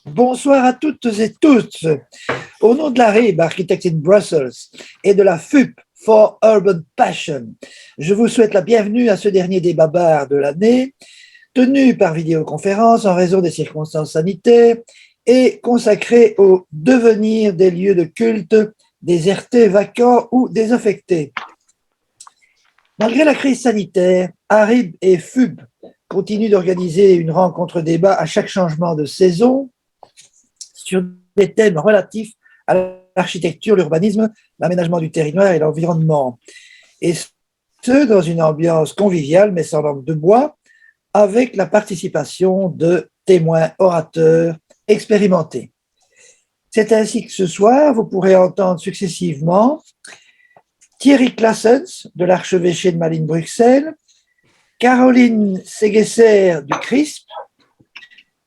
Bonsoir à toutes et tous. Au nom de la RIB, Architects in Brussels, et de la FUP, For Urban Passion, je vous souhaite la bienvenue à ce dernier débat bar de l'année, tenu par vidéoconférence en raison des circonstances sanitaires et consacré au devenir des lieux de culte désertés, vacants ou désaffectés. Malgré la crise sanitaire, ARIB et FUB continuent d'organiser une rencontre débat à chaque changement de saison sur des thèmes relatifs à l'architecture, l'urbanisme, l'aménagement du territoire et l'environnement. Et ce, dans une ambiance conviviale, mais sans langue de bois, avec la participation de témoins orateurs expérimentés. C'est ainsi que ce soir, vous pourrez entendre successivement Thierry Claessens de l'Archevêché de Malines-Bruxelles, Caroline Séguesser du CRISP,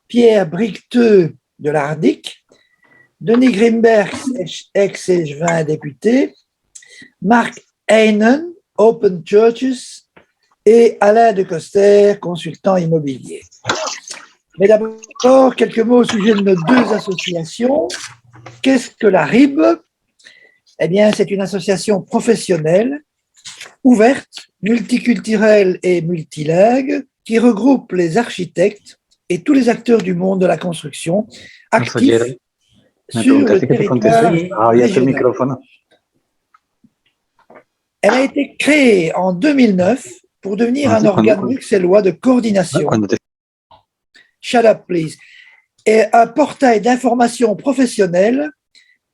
Pierre Bricteux de l'ARDIC, Denis Grimberg, ex-échevin député, Marc Heinen, Open Churches, et Alain de Coster, consultant immobilier. Mais d'abord, quelques mots au sujet de nos deux associations. Qu'est-ce que la RIB? Eh bien, c'est une association professionnelle, ouverte, multiculturelle et multilingue, qui regroupe les architectes et tous les acteurs du monde de la construction actifs sur le territoire régional. Elle a été créée en 2009 pour devenir un organe bruxellois de coordination. Shut up, please. Et un portail d'information professionnelle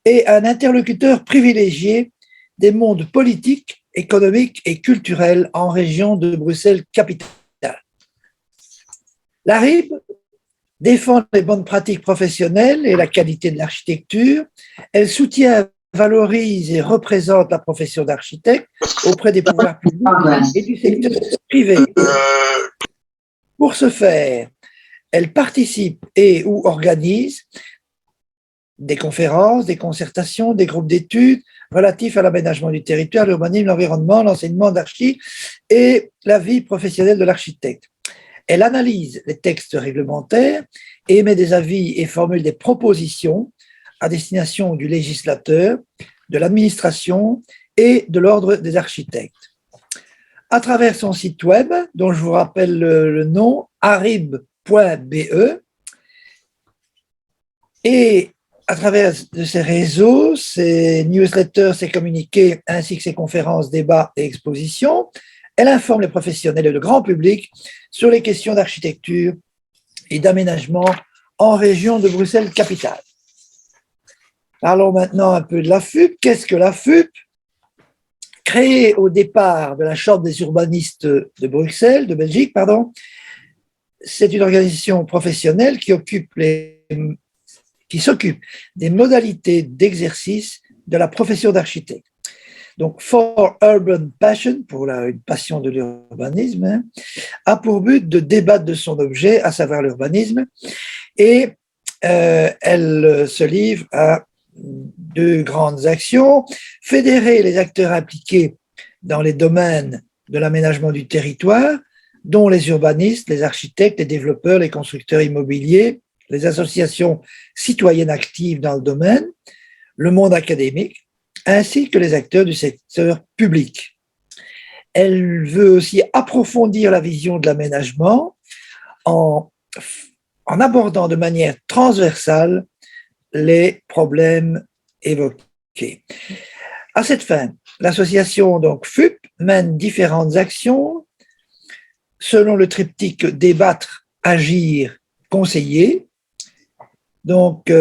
et un interlocuteur privilégié des mondes politiques, économiques et culturels en région de Bruxelles-Capitale. La RIB défend les bonnes pratiques professionnelles et la qualité de l'architecture. Elle soutient, valorise et représente la profession d'architecte auprès des pouvoirs publics et du secteur privé. Pour ce faire, elle participe et ou organise des conférences, des concertations, des groupes d'études relatifs à l'aménagement du territoire, l'urbanisme, l'environnement, l'enseignement d'archi et la vie professionnelle de l'architecte. Elle analyse les textes réglementaires, émet des avis et formule des propositions à destination du législateur, de l'administration et de l'ordre des architectes. À travers son site web, dont je vous rappelle le nom, arib.be, et à travers de ses réseaux, ses newsletters, ses communiqués, ainsi que ses conférences, débats et expositions, elle informe les professionnels et le grand public sur les questions d'architecture et d'aménagement en région de Bruxelles-Capitale. Parlons maintenant un peu de la FUP. Qu'est-ce que la FUP? Créée au départ de la Chambre des urbanistes de Bruxelles, de Belgique, pardon, c'est une organisation professionnelle qui s'occupe des modalités d'exercice de la profession d'architecte. Donc, For Urban Passion, pour une passion de l'urbanisme, a pour but de débattre de son objet, à savoir l'urbanisme, et elle se livre à deux grandes actions: fédérer les acteurs impliqués dans les domaines de l'aménagement du territoire, dont les urbanistes, les architectes, les développeurs, les constructeurs immobiliers, les associations citoyennes actives dans le domaine, le monde académique, ainsi que les acteurs du secteur public. Elle veut aussi approfondir la vision de l'aménagement en abordant de manière transversale les problèmes évoqués. À cette fin, l'association donc FUP mène différentes actions selon le triptyque débattre, agir, conseiller. Donc,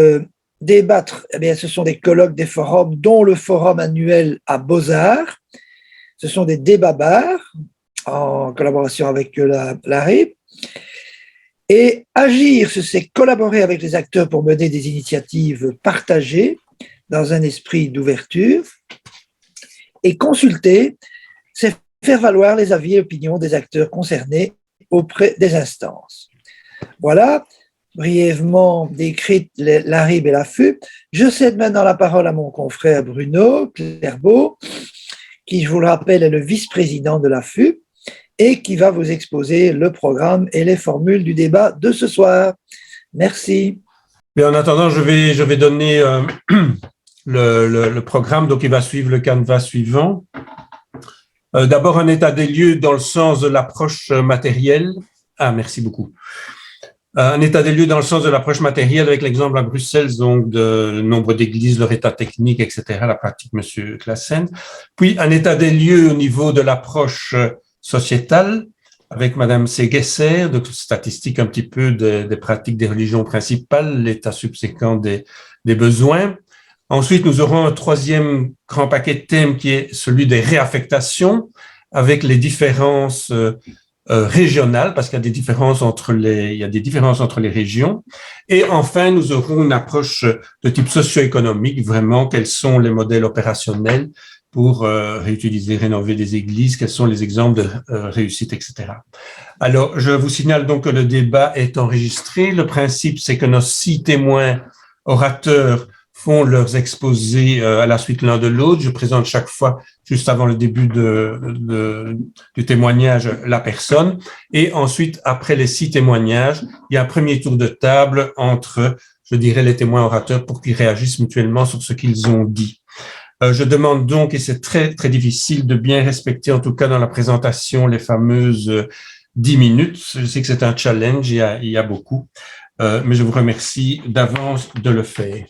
débattre, eh bien, ce sont des colloques, des forums, dont le forum annuel à Beaux-Arts. Ce sont des débats bars en collaboration avec la RIB. Et agir, c'est collaborer avec les acteurs pour mener des initiatives partagées dans un esprit d'ouverture. Et consulter, c'est faire valoir les avis et opinions des acteurs concernés auprès des instances. Voilà, brièvement décrite la RIB et la FUP. Je cède maintenant la parole à mon confrère Bruno Clerbeau, qui, je vous le rappelle, est le vice-président de la FUP et qui va vous exposer le programme et les formules du débat de ce soir. Merci. Mais en attendant, je vais donner le programme, donc il va suivre le canevas suivant. D'abord, un état des lieux dans le sens de l'approche matérielle. Ah, merci beaucoup. Un état des lieux dans le sens de l'approche matérielle avec l'exemple à Bruxelles, donc de nombre d'églises, leur état technique, etc., la pratique, Monsieur Classen. Puis, un état des lieux au niveau de l'approche sociétale avec Madame Séguesser, donc statistique un petit peu des pratiques des religions principales, l'état subséquent des besoins. Ensuite, nous aurons un troisième grand paquet de thèmes qui est celui des réaffectations avec les différences régionales, parce qu'il y a des différences entre les régions. Et enfin, nous aurons une approche de type socio-économique, vraiment, quels sont les modèles opérationnels pour réutiliser, rénover des églises, quels sont les exemples de réussite, etc. Alors, je vous signale donc que le débat est enregistré. Le principe, c'est que nos 6 témoins orateurs font leurs exposés à la suite l'un de l'autre. Je présente chaque fois, juste avant le début du témoignage, la personne. Et ensuite, après les 6 témoignages, il y a un premier tour de table entre, je dirais, les témoins orateurs pour qu'ils réagissent mutuellement sur ce qu'ils ont dit. Je demande donc, et c'est très, très difficile de bien respecter, en tout cas dans la présentation, les fameuses 10 minutes. Je sais que c'est un challenge, il y a beaucoup. Mais je vous remercie d'avance de le faire.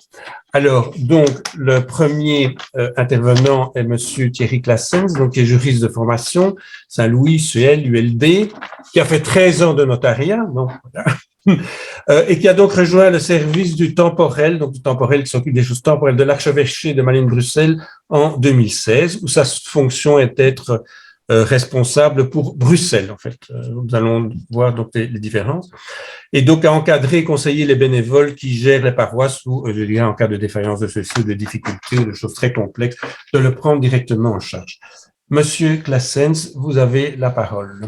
Alors, donc, le premier intervenant est Monsieur Thierry Claessens, donc qui est juriste de formation, Saint-Louis, Suel, ULB, qui a fait 13 ans de notariat, donc voilà. Et qui a donc rejoint le service du temporel, donc du temporel qui s'occupe des choses temporelles de l'archevêché de Malines-Bruxelles en 2016, où sa fonction est d'être responsable pour Bruxelles, en fait. Nous allons voir donc les différences. Et donc à encadrer et conseiller les bénévoles qui gèrent les paroisses ou, je dirais, en cas de défaillance de ceci, de difficultés, de choses très complexes, de le prendre directement en charge. Monsieur Claessens, vous avez la parole.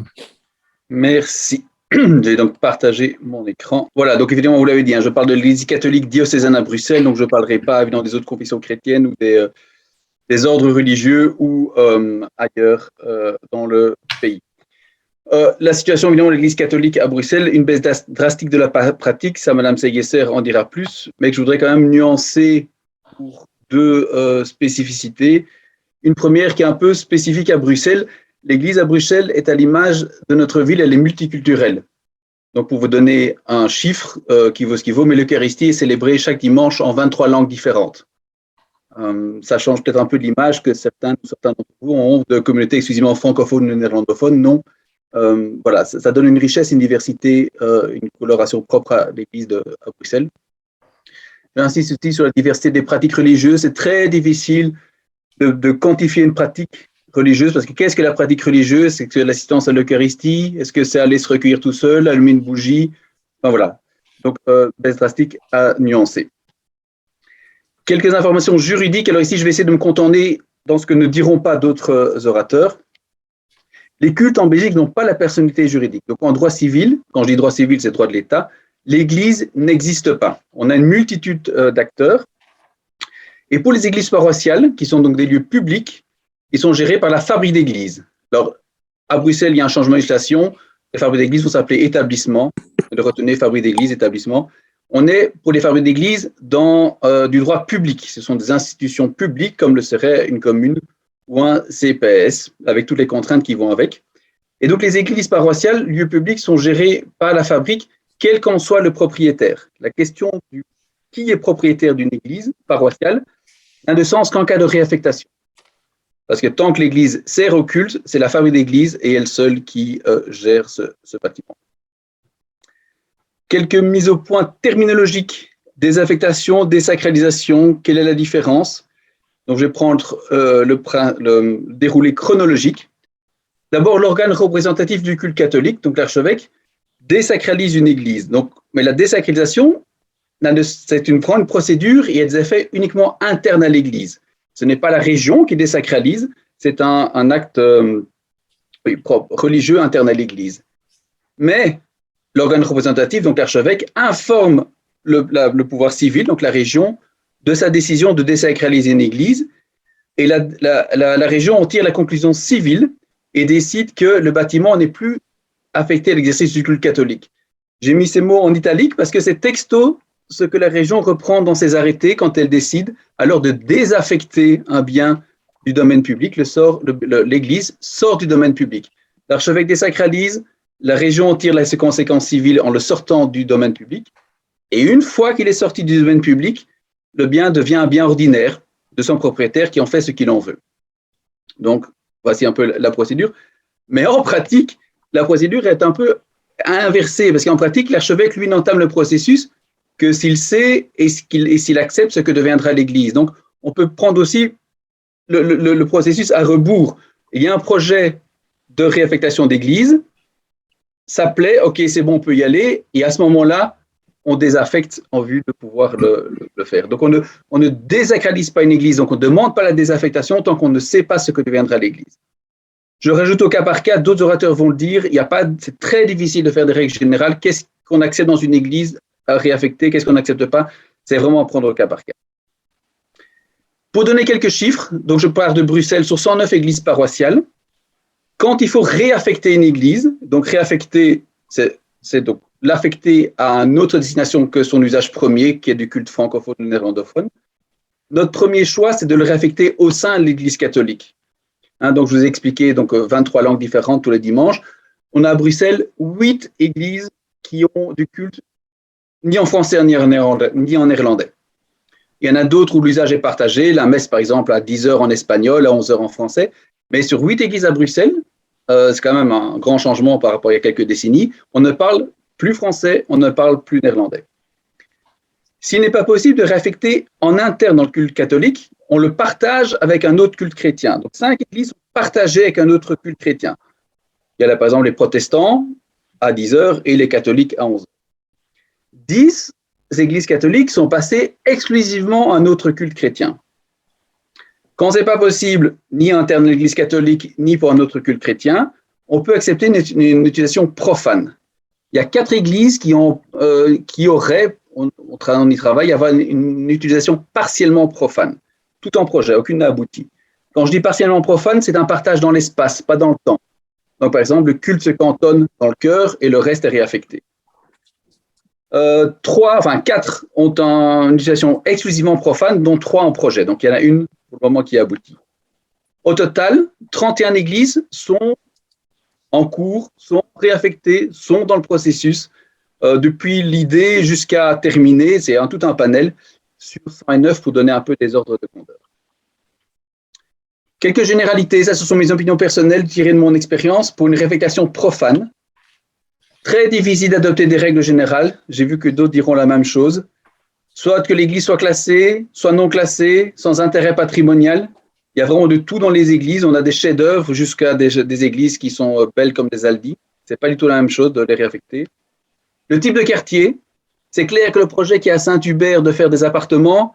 Merci. Je vais donc partager mon écran. Voilà, donc évidemment, vous l'avez dit, hein, je parle de l'Église catholique diocésaine à Bruxelles, donc je ne parlerai pas évidemment des autres confessions chrétiennes ou des ordres religieux ou ailleurs dans le pays. La situation évidemment de l'Église catholique à Bruxelles, une baisse drastique de la pratique, ça Madame Séguesser en dira plus, mais que je voudrais quand même nuancer pour 2 spécificités. Une première qui est un peu spécifique à Bruxelles. L'Église à Bruxelles est à l'image de notre ville, elle est multiculturelle. Donc pour vous donner un chiffre qui vaut ce qu'il vaut, mais l'Eucharistie est célébrée chaque dimanche en 23 langues différentes. Ça change peut-être un peu de l'image que certains d'entre vous ont de communautés exclusivement francophones ou néerlandophones. Non, voilà, ça donne une richesse, une diversité, une coloration propre à l'Église à Bruxelles. J'insiste aussi sur la diversité des pratiques religieuses. C'est très difficile de quantifier une pratique religieuse, parce que qu'est-ce que la pratique religieuse? C'est que l'assistance à l'Eucharistie? Est-ce que c'est aller se recueillir tout seul, allumer une bougie? Enfin voilà, donc baisse drastique à nuancer. Quelques informations juridiques. Alors ici, je vais essayer de me contenter dans ce que ne diront pas d'autres orateurs. Les cultes en Belgique n'ont pas la personnalité juridique. Donc en droit civil, quand je dis droit civil, c'est droit de l'État, l'Église n'existe pas. On a une multitude d'acteurs. Et pour les églises paroissiales, qui sont donc des lieux publics, ils sont gérés par la fabrique d'église. Alors, à Bruxelles, il y a un changement de législation. Les fabriques d'église vont s'appeler établissements. Retenez fabrique d'église, établissement. On est, pour les fabriques d'église, dans du droit public. Ce sont des institutions publiques, comme le serait une commune ou un CPS, avec toutes les contraintes qui vont avec. Et donc, les églises paroissiales, lieux publics, sont gérés par la fabrique, quel qu'en soit le propriétaire. La question du qui est propriétaire d'une église paroissiale n'a de sens qu'en cas de réaffectation. Parce que tant que l'église sert au culte, c'est la fabrique d'église et elle seule qui gère ce bâtiment. Quelques mises au point terminologiques, désaffectation, désacralisation, quelle est la différence? Donc je vais prendre le déroulé chronologique. D'abord, l'organe représentatif du culte catholique, donc l'archevêque, désacralise une église. Donc, mais la désacralisation, c'est une procédure et elle a des effets uniquement internes à l'église. Ce n'est pas la région qui désacralise, c'est un acte propre, religieux interne à l'Église. Mais l'organe représentatif, donc l'archevêque, informe le pouvoir civil, donc la région, de sa décision de désacraliser une église. Et la région en tire la conclusion civile et décide que le bâtiment n'est plus affecté à l'exercice du culte catholique. J'ai mis ces mots en italique parce que c'est texto ce que la région reprend dans ses arrêtés quand elle décide alors de désaffecter un bien du domaine public. L'Église sort du domaine public. L'archevêque désacralise, la région tire ses conséquences civiles en le sortant du domaine public. Et une fois qu'il est sorti du domaine public, le bien devient un bien ordinaire de son propriétaire qui en fait ce qu'il en veut. Donc, voici un peu la procédure. Mais en pratique, la procédure est un peu inversée, parce qu'en pratique, l'archevêque, lui, n'entame le processus que s'il sait et s'il accepte ce que deviendra l'Église. Donc, on peut prendre aussi le processus à rebours. Il y a un projet de réaffectation d'église, ça plaît, ok, c'est bon, on peut y aller, et à ce moment-là, on désaffecte en vue de pouvoir le faire. Donc, on ne désacralise pas une église, donc on ne demande pas la désaffectation tant qu'on ne sait pas ce que deviendra l'église. Je rajoute au cas par cas, d'autres orateurs vont le dire, c'est très difficile de faire des règles générales. Qu'est-ce qu'on accepte dans une église à réaffecter, qu'est-ce qu'on n'accepte pas? C'est vraiment à prendre au cas par cas. Pour donner quelques chiffres, donc je parle de Bruxelles sur 109 églises paroissiales. Quand il faut réaffecter une église, donc réaffecter, c'est donc l'affecter à une autre destination que son usage premier, qui est du culte francophone ou néerlandophone. Notre premier choix, c'est de le réaffecter au sein de l'Église catholique. Donc, je vous ai expliqué donc, 23 langues différentes tous les dimanches. On a à Bruxelles 8 églises qui ont du culte ni en français ni en néerlandais. Il y en a d'autres où l'usage est partagé. La messe, par exemple, à 10 heures en espagnol, à 11 heures en français. Mais sur 8 églises à Bruxelles, c'est quand même un grand changement par rapport à il y a quelques décennies. On ne parle plus français, on ne parle plus néerlandais. S'il n'est pas possible de réaffecter en interne dans le culte catholique, on le partage avec un autre culte chrétien. Donc, 5 églises sont partagées avec un autre culte chrétien. Il y a là, par exemple, les protestants à 10 heures et les catholiques à 11 heures. 10 églises catholiques sont passées exclusivement à un autre culte chrétien. Quand ce n'est pas possible, ni interne à l'église catholique, ni pour un autre culte chrétien, on peut accepter une utilisation profane. Il y a 4 églises qui auraient, on y travaille, avoir une utilisation partiellement profane, tout en projet, aucune n'a abouti. Quand je dis partiellement profane, c'est un partage dans l'espace, pas dans le temps. Donc, par exemple, le culte se cantonne dans le cœur et le reste est réaffecté. 4 ont une utilisation exclusivement profane, dont 3 en projet. Donc, il y en a une pour le moment qui aboutit. Au total, 31 églises sont en cours, sont réaffectées, sont dans le processus, depuis l'idée jusqu'à terminer. C'est tout un panel sur 109 pour donner un peu des ordres de grandeur. Quelques généralités, ça ce sont mes opinions personnelles tirées de mon expérience. Pour une réaffectation profane, très difficile d'adopter des règles générales. J'ai vu que d'autres diront la même chose. Soit que l'église soit classée, soit non classée, sans intérêt patrimonial. Il y a vraiment de tout dans les églises. On a des chefs-d'œuvre jusqu'à des églises qui sont belles comme des Aldi. Ce n'est pas du tout la même chose de les réaffecter. Le type de quartier, c'est clair que le projet qui est à Saint-Hubert de faire des appartements,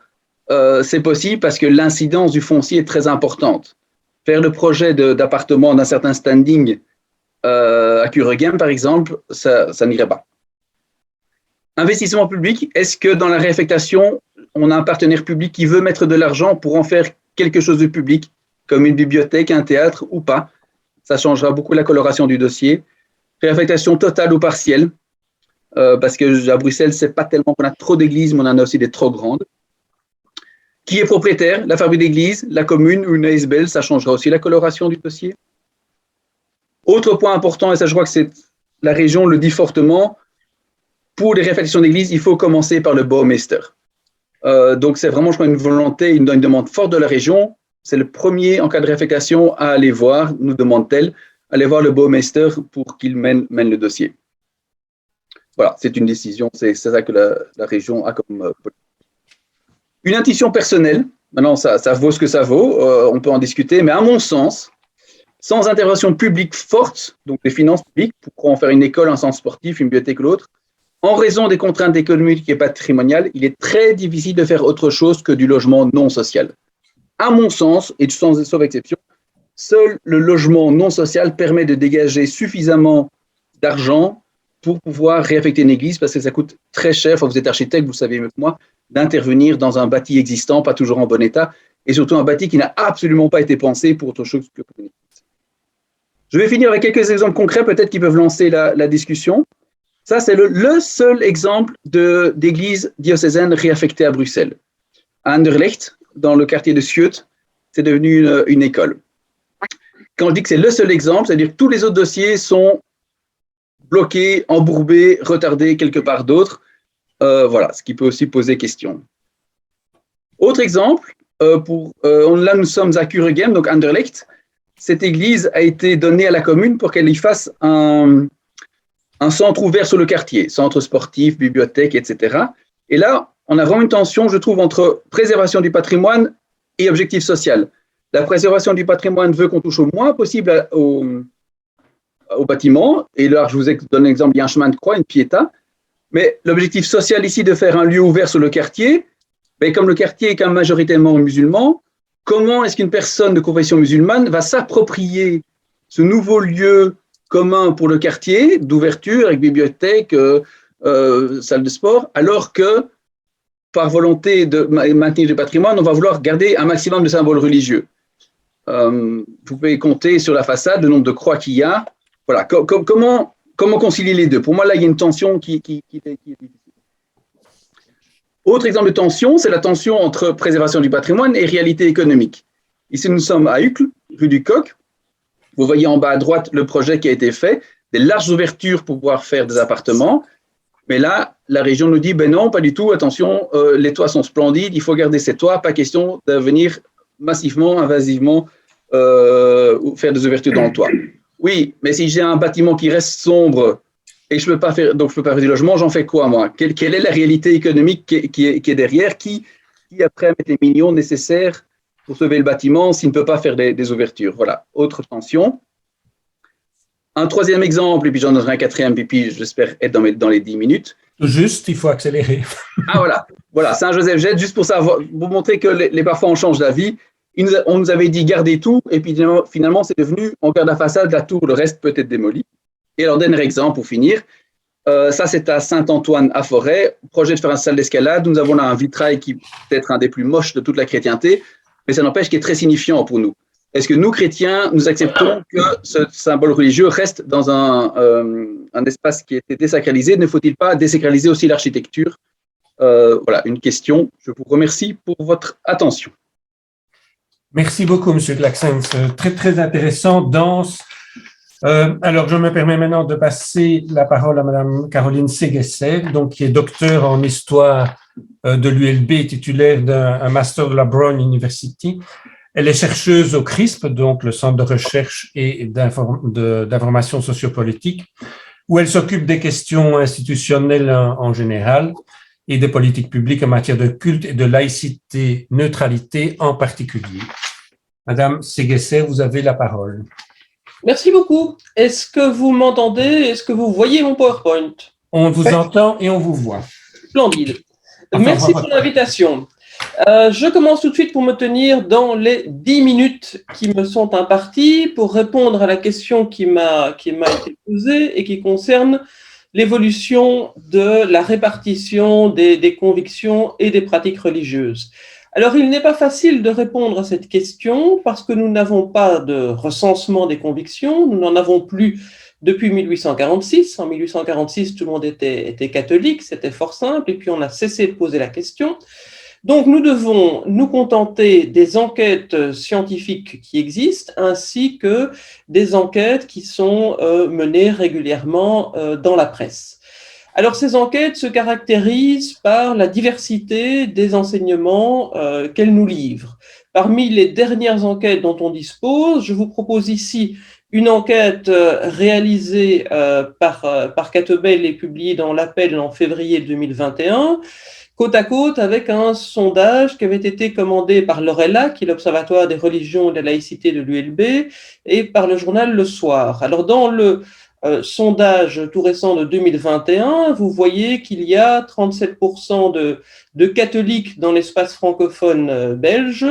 c'est possible parce que l'incidence du foncier est très importante. Faire le projet d'appartement d'un certain standing à Kuregem, par exemple, ça n'irait pas. Investissement public, est-ce que dans la réaffectation, on a un partenaire public qui veut mettre de l'argent pour en faire quelque chose de public, comme une bibliothèque, un théâtre ou pas? Ça changera beaucoup la coloration du dossier. Réaffectation totale ou partielle, parce qu'à Bruxelles, ce n'est pas tellement qu'on a trop d'églises, mais on en a aussi des trop grandes. Qui est propriétaire? La famille d'église, la commune ou une ASBL, ça changera aussi la coloration du dossier. Autre point important, et ça je crois que la région le dit fortement, pour les réaffectations d'église, il faut commencer par le bouwmeester. Donc c'est vraiment, je crois, une volonté, une demande forte de la région. C'est le premier en cas de réaffectation à aller voir, nous demande-t-elle, aller voir le bouwmeester pour qu'il mène le dossier. Voilà, c'est une décision, c'est ça que la région a comme politique. Une intuition personnelle, maintenant ça vaut ce que ça vaut, on peut en discuter, mais à mon sens, sans intervention publique forte, donc des finances publiques, pour en faire une école, un centre sportif, une bibliothèque ou l'autre, en raison des contraintes économiques et patrimoniales, il est très difficile de faire autre chose que du logement non social. À mon sens, et sauf exception, seul le logement non social permet de dégager suffisamment d'argent pour pouvoir réaffecter une église, parce que ça coûte très cher, vous êtes architecte, vous savez mieux que moi, d'intervenir dans un bâti existant, pas toujours en bon état, et surtout un bâti qui n'a absolument pas été pensé pour autre chose que pour une église. Je vais finir avec quelques exemples concrets, peut-être qui peuvent lancer la discussion. Ça, c'est le seul exemple d'église diocésaine réaffectée à Bruxelles. À Anderlecht, dans le quartier de Sieut, c'est devenu une école. Quand je dis que c'est le seul exemple, c'est-à-dire que tous les autres dossiers sont bloqués, embourbés, retardés quelque part d'autre. Voilà, ce qui peut aussi poser question. Autre exemple, là nous sommes à Kuregem, donc Anderlecht. Cette église a été donnée à la commune pour qu'elle y fasse un centre ouvert sur le quartier, centre sportif, bibliothèque, etc. Et là, on a vraiment une tension, je trouve, entre préservation du patrimoine et objectif social. La préservation du patrimoine veut qu'on touche au moins possible au bâtiment. Et là, je vous donne un exemple, il y a un chemin de croix, une piéta. Mais l'objectif social ici de faire un lieu ouvert sur le quartier, ben, comme le quartier est quand même majoritairement musulman, comment est-ce qu'une personne de confession musulmane va s'approprier ce nouveau lieu commun pour le quartier, d'ouverture avec bibliothèque, salle de sport, alors que par volonté de maintenir le patrimoine, on va vouloir garder un maximum de symboles religieux. Vous pouvez compter sur la façade le nombre de croix qu'il y a. Voilà. Comment concilier les deux? Pour moi, là, il y a une tension qui est difficile. Autre exemple de tension, c'est la tension entre préservation du patrimoine et réalité économique. Ici, nous sommes à Uccle, rue du Coq. Vous voyez en bas à droite le projet qui a été fait, des larges ouvertures pour pouvoir faire des appartements. Mais là, la région nous dit, ben non, pas du tout, attention, les toits sont splendides, il faut garder ces toits, pas question de venir massivement, invasivement faire des ouvertures dans le toit. Oui, mais si j'ai un bâtiment qui reste sombre et je peux pas faire du logement, j'en fais quoi, moi? Quelle est la réalité économique qui est derrière? Qui après met les millions nécessaires pour sauver le bâtiment s'il ne peut pas faire des ouvertures? Voilà, autre tension. Un troisième exemple, et puis j'en donnerai un quatrième, puis j'espère être dans les 10 minutes. Juste, il faut accélérer. Ah voilà, Saint-Joseph-Jette, juste pour ça, vous montrer que parfois on change d'avis. On nous avait dit garder tout, et puis finalement c'est devenu, on garde la façade, la tour, le reste peut être démoli. Et alors, dernier exemple pour finir, ça c'est à Saint-Antoine à Forêt, projet de faire une salle d'escalade. Nous avons là un vitrail qui peut être un des plus moches de toute la chrétienté, mais ça n'empêche qu'il est très signifiant pour nous. Est-ce que nous, chrétiens, nous acceptons que ce symbole religieux reste dans un espace qui a été désacralisé? Ne faut-il pas désacraliser aussi l'architecture? Voilà, une question. Je vous remercie pour votre attention. Merci beaucoup, M. Glaxens. Très, très intéressant, dense. Alors, je me permets maintenant de passer la parole à Mme Caroline Séguesset, donc, qui est docteure en histoire de l'ULB, titulaire d'un master de la Brown University. Elle est chercheuse au CRISP, donc le Centre de recherche et d'information sociopolitique, où elle s'occupe des questions institutionnelles en général et des politiques publiques en matière de culte et de laïcité, neutralité en particulier. Madame Séguesset, vous avez la parole. Merci beaucoup. Est-ce que vous m'entendez? Est-ce que vous voyez mon PowerPoint? On vous entend et on vous voit. Splendide. Merci pour l'invitation. Je commence tout de suite pour me tenir dans les 10 minutes qui me sont imparties pour répondre à la question qui m'a été posée et qui concerne l'évolution de la répartition des convictions et des pratiques religieuses. Alors, il n'est pas facile de répondre à cette question parce que nous n'avons pas de recensement des convictions, nous n'en avons plus depuis 1846. En 1846, tout le monde était catholique, c'était fort simple, et puis on a cessé de poser la question. Donc, nous devons nous contenter des enquêtes scientifiques qui existent, ainsi que des enquêtes qui sont menées régulièrement dans la presse. Alors, ces enquêtes se caractérisent par la diversité des enseignements qu'elles nous livrent. Parmi les dernières enquêtes dont on dispose, je vous propose ici une enquête réalisée par Catebel et publiée dans l'Appel en février 2021, côte à côte avec un sondage qui avait été commandé par l'ORELA, qui est l'Observatoire des religions et de la laïcité de l'ULB, et par le journal Le Soir. Alors, dans le sondage tout récent de 2021, vous voyez qu'il y a 37% de catholiques dans l'espace francophone belge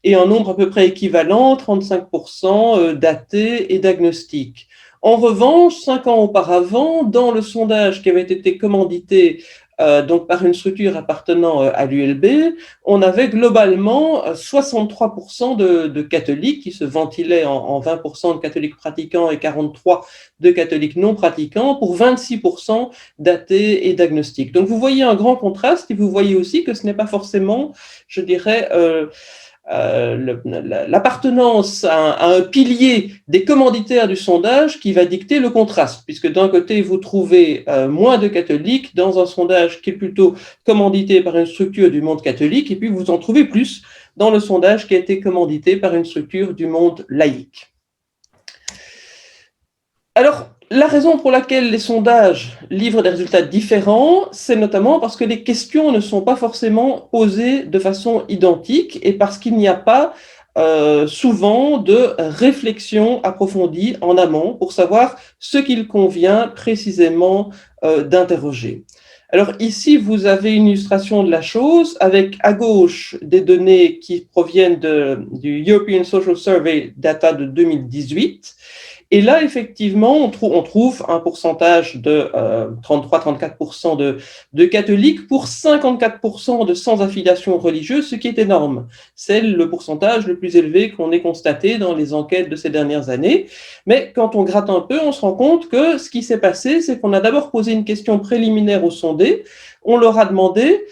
et un nombre à peu près équivalent, 35% d'athées et d'agnostiques. En revanche, 5 ans auparavant, dans le sondage qui avait été commandité donc par une structure appartenant à l'ULB, on avait globalement 63% de catholiques qui se ventilaient en 20% de catholiques pratiquants et 43% de catholiques non pratiquants pour 26% d'athées et d'agnostiques. Donc vous voyez un grand contraste et vous voyez aussi que ce n'est pas forcément, je dirais, l'appartenance à un pilier des commanditaires du sondage qui va dicter le contraste, puisque d'un côté, vous trouvez moins de catholiques dans un sondage qui est plutôt commandité par une structure du monde catholique, et puis vous en trouvez plus dans le sondage qui a été commandité par une structure du monde laïque. Alors, la raison pour laquelle les sondages livrent des résultats différents, c'est notamment parce que les questions ne sont pas forcément posées de façon identique et parce qu'il n'y a pas souvent de réflexion approfondie en amont pour savoir ce qu'il convient précisément d'interroger. Alors ici, vous avez une illustration de la chose avec à gauche des données qui proviennent du European Social Survey data de 2018. Et là, effectivement, on trouve un pourcentage de 33-34% de catholiques pour 54% de sans affiliation religieuse, ce qui est énorme. C'est le pourcentage le plus élevé qu'on ait constaté dans les enquêtes de ces dernières années. Mais quand on gratte un peu, on se rend compte que ce qui s'est passé, c'est qu'on a d'abord posé une question préliminaire aux sondés. On leur a demandé: